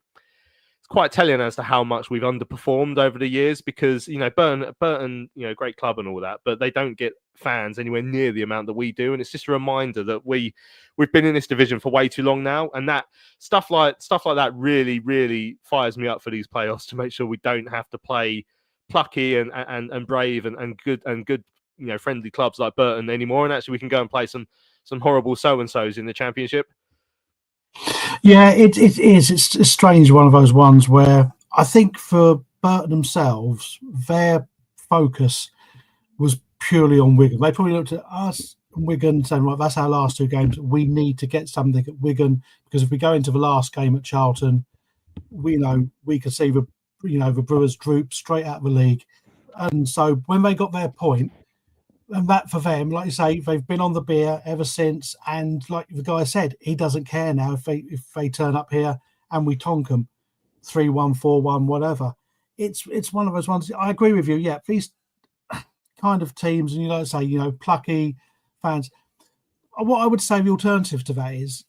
S1: telling as to how much we've underperformed over the years, because, you know, Burton, you know, great club and all that, but they don't get fans anywhere near the amount that we do. And it's just a reminder that we've been in this division for way too long now, and that stuff like that really, really fires me up for these playoffs, to make sure we don't have to play plucky and brave and good, you know, friendly clubs like Burton anymore, and actually we can go and play some horrible so-and-sos in the Championship.
S3: Yeah, it is. It's a strange one of those ones where I think for Burton themselves, their focus was purely on Wigan. They probably looked at us and Wigan saying, right, that's our last 2 games. We need to get something at Wigan, because if we go into the last game at Charlton, we know we could see the Brewers droop straight out of the league. And so when they got their point, and that for them, like you say, they've been on the beer ever since. And like the guy said, he doesn't care now if they turn up here and we tonk them 3-1, 4-1, whatever. It's one of those ones. I agree with you. Yeah, these kind of teams, and plucky fans. What I would say the alternative to that is,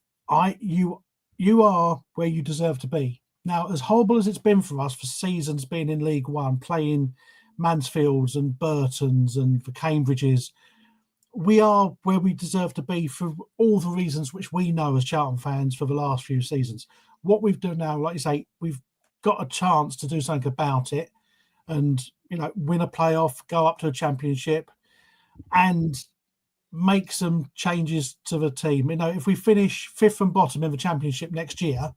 S3: you are where you deserve to be. Now, as horrible as it's been for us for seasons being in League One, playing Mansfields and Burtons and the Cambridges, we are where we deserve to be for all the reasons which we know as Charlton fans for the last few seasons. What we've done now, like you say, we've got a chance to do something about it and, win a playoff, go up to a championship and make some changes to the team. If we finish 5th and bottom in the championship next year,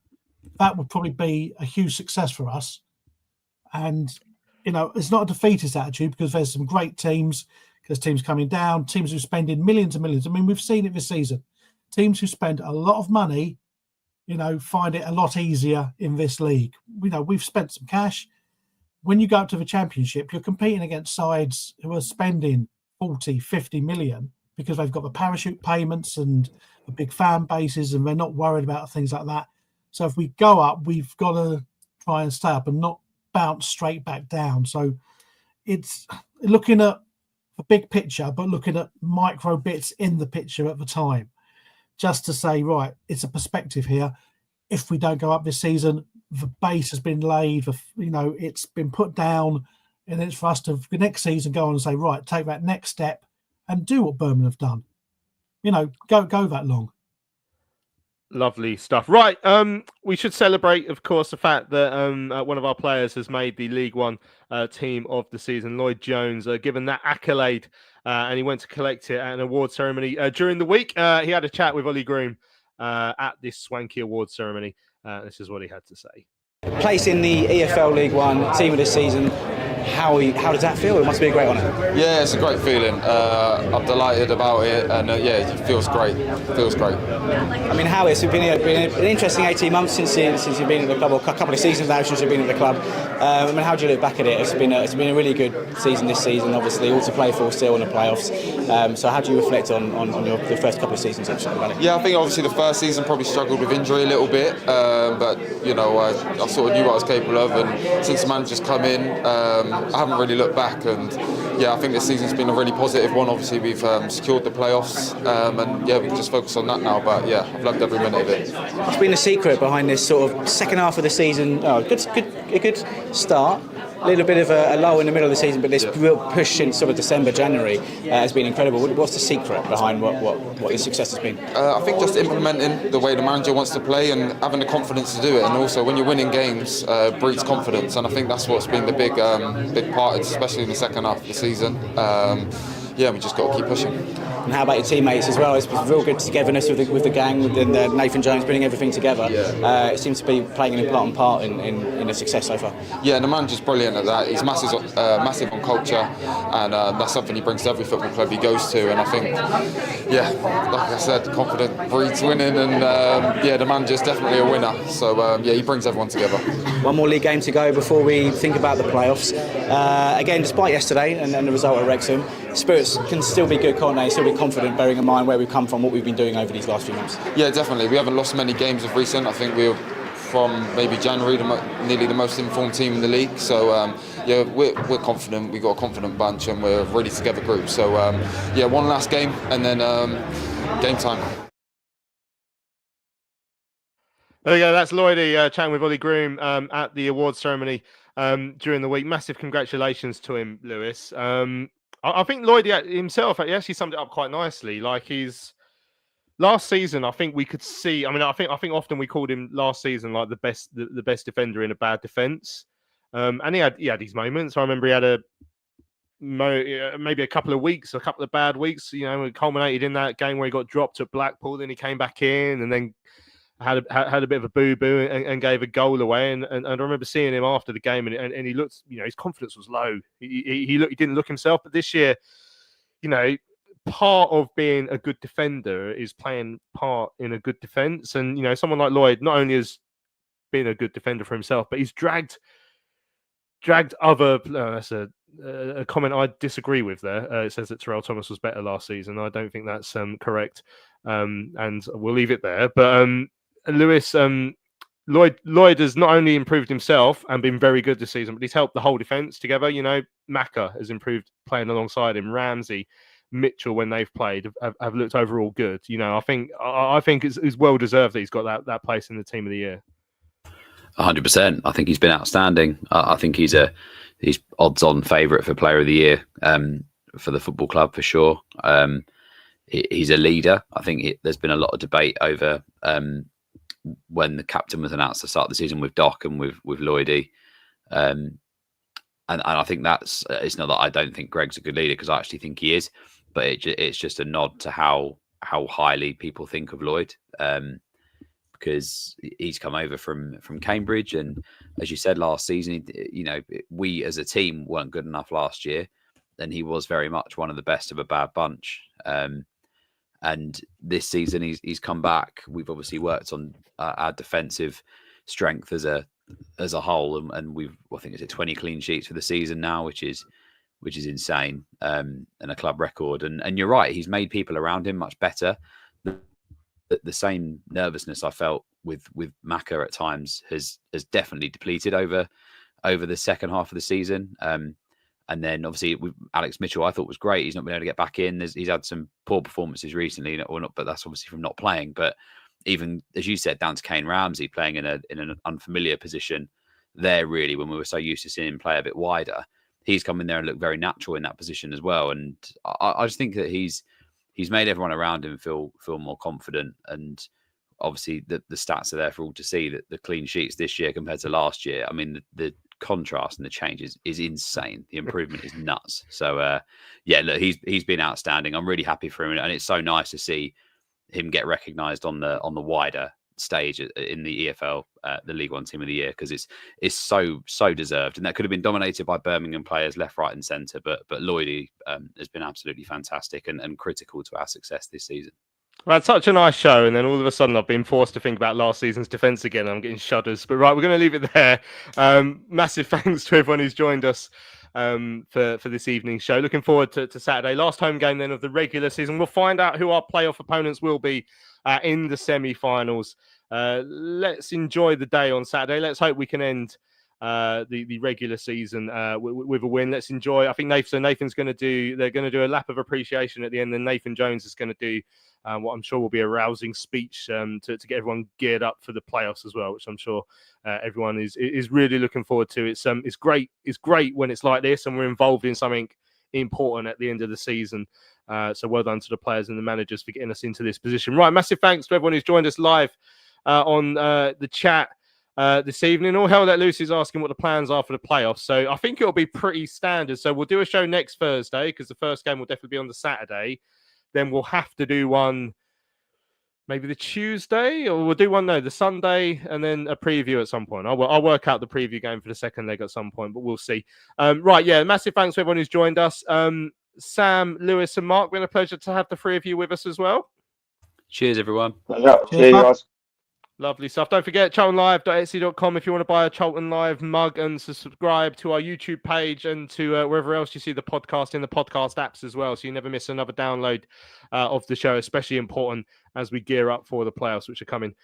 S3: that would probably be a huge success for us. And, it's not a defeatist attitude because there's some great teams, there's teams coming down, teams who are spending millions and millions. I mean, we've seen it this season. Teams who spend a lot of money, find it a lot easier in this league. We've spent some cash. When you go up to the championship, you're competing against sides who are spending 40, 50 million because they've got the parachute payments and the big fan bases and they're not worried about things like that. So if we go up, we've got to try and stay up and not bounce straight back down. So it's looking at the big picture, but looking at micro bits in the picture at the time, just to say, right, it's a perspective here. If we don't go up this season, the base has been laid, it's been put down, and it's for us to the next season go on and say, right, take that next step and do what Birmingham have done. Go that long.
S1: Lovely stuff. Right. We should celebrate, of course, the fact that one of our players has made the League One team of the season. Lloyd Jones, given that accolade, and he went to collect it at an award ceremony during the week. He had a chat with Ollie Groom at this swanky award ceremony. This is what he had to say.
S9: Place in the EFL League One team of this season. How does that feel? It must be a great honour.
S10: Yeah, it's a great feeling. I'm delighted about it, and it feels great.
S9: I mean, how it's been an interesting 18 months since you've been at the club, or a couple of seasons now since you've been at the club. I mean, how do you look back at it? It's been a really good season this season. Obviously, all to play for still in the playoffs. So how do you reflect on the first couple of seasons of Valley?
S10: Yeah, I think obviously the first season probably struggled with injury a little bit, but I sort of knew what I was capable of, and since the manager's come in, I haven't really looked back, and I think this season's been a really positive one. Obviously, we've secured the playoffs, and we can just focus on that now. But I've loved every minute of it.
S9: What's been the secret behind this sort of second half of the season? A good start. A little bit of a lull in the middle of the season, but this real push since sort of December, January has been incredible. What's the secret behind what your success has been?
S10: I think just implementing the way the manager wants to play and having the confidence to do it, and also when you're winning games, breeds confidence, and I think that's what's been the big part, especially in the second half of the season. We just got to keep pushing.
S9: And how about your teammates as well? It's real good togetherness with the gang, and Nathan Jones bringing everything together. It seems to be playing an important part in the success so far.
S10: Yeah, and the manager's brilliant at that. He's massive on culture, and that's something he brings to every football club he goes to. And I think, like I said, confident breeds winning, and the manager's definitely a winner. So he brings everyone together.
S9: One more league game to go before we think about the playoffs. Again, despite yesterday and the result at Wrexham, spirits can still be good, can't they? Still be confident, bearing in mind where we've come from, what we've been doing over these last few months.
S10: Yeah, definitely. We haven't lost many games of recent. I think we're from maybe January nearly the most informed team in the league. So we're confident. We've got a confident bunch, and we're a really together group. So one last game, and then game time.
S1: There you go. That's Lloydie chatting with Ollie Groom at the awards ceremony during the week. Massive congratulations to him, Lewis. I think Lloydie himself actually summed it up quite nicely. Like his last season, I think we could see. I mean, I think often we called him last season like the best defender in a bad defense. And he had his moments. I remember he had maybe a couple of weeks, a couple of bad weeks. It culminated in that game where he got dropped at Blackpool. Then he came back in, and then had a bit of a boo-boo and gave a goal away. And I remember seeing him after the game, and he looked, his confidence was low. He didn't look himself. But this year, part of being a good defender is playing part in a good defence. And someone like Lloyd not only has been a good defender for himself, but he's dragged other. That's a comment I disagree with. There, it says that Terrell Thomas was better last season. I don't think that's correct, and we'll leave it there. But Lewis Lloyd has not only improved himself and been very good this season, but he's helped the whole defence together. You know, Maka has improved playing alongside him. Ramsey, Mitchell, when they've played, have looked overall good. You know, I think it's well deserved that he's got that place in the team of the year.
S4: 100%. I think he's been outstanding. I think he's odds-on favourite for Player of the Year for the football club for sure. He's a leader. I think there's been a lot of debate over when the captain was announced to start the season with Doc and with Lloydie. And I think it's not that I don't think Greg's a good leader, because I actually think he is, but it's just a nod to how highly people think of Lloyd, because he's come over from Cambridge, and as you said last season, you know, we as a team weren't good enough last year, and he was very much one of the best of a bad bunch. And this season he's come back. We've obviously worked on our defensive strength as a whole, and I think it's 20 clean sheets for the season now, which is insane, and a club record. And you're right, he's made people around him much better. The same nervousness I felt with Maka at times has definitely depleted over the second half of the season. And then obviously with Alex Mitchell, I thought was great. He's not been able to get back in. He's had some poor performances recently, or not, but that's obviously from not playing. But even as you said, down to Kane Ramsey playing in an unfamiliar position there, really, when we were so used to seeing him play a bit wider, he's come in there and looked very natural in that position as well. And I just think that he's made everyone around him feel more confident. And obviously the stats are there for all to see, that the clean sheets this year compared to last year. I mean, the contrast and the change is insane. The improvement is nuts. So yeah, look, he's been outstanding. I'm really happy for him, and it's so nice to see him get recognised on the wider stage in the EFL, the League One Team of the Year, because it's so deserved, and that could have been dominated by Birmingham players left, right, and centre. But Lloydie has been absolutely fantastic and critical to our success this season.
S1: Well, it's such a nice show, and then all of a sudden I've been forced to think about last season's defence again. I'm getting shudders. But right, we're going to leave it there. Massive thanks to everyone who's joined us for this evening's show. Looking forward to Saturday, last home game then of the regular season. We'll find out who our playoff opponents will be in the semi-finals. Let's enjoy the day on Saturday. Let's hope we can end the regular season with a win. Let's enjoy. I think Nathan's going to do. They're going to do a lap of appreciation at the end, and Nathan Jones is going to do what I'm sure will be a rousing speech to get everyone geared up for the playoffs as well, which I'm sure everyone is really looking forward to. It's great. It's great when it's like this and we're involved in something important at the end of the season. So well done to the players and the managers for getting us into this position. Right, massive thanks to everyone who's joined us live on the chat this evening. All Hell Let Loose is asking what the plans are for the playoffs. So I think it'll be pretty standard. So we'll do a show next Thursday, because the first game will definitely be on the Saturday. Then we'll have to do one maybe the Tuesday, or we'll do one, the Sunday, and then a preview at some point. I'll work out the preview game for the second leg at some point, but we'll see. Right, yeah, massive thanks to everyone who's joined us. Sam, Lewis, and Mark, been a pleasure to have the three of you with us as well.
S4: Cheers, everyone.
S2: Cheers, guys.
S1: Lovely stuff. Don't forget, charltonlive.etsy.com if you want to buy a Charlton Live mug, and subscribe to our YouTube page and to wherever else you see the podcast in the podcast apps as well, so you never miss another download of the show, especially important as we gear up for the playoffs, which are coming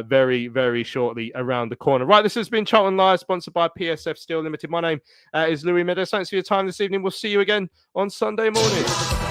S1: very, very shortly around the corner. Right, this has been Charlton Live, sponsored by PSF Steel Limited. My name is Louis Meadows. Thanks for your time this evening. We'll see you again on Sunday morning.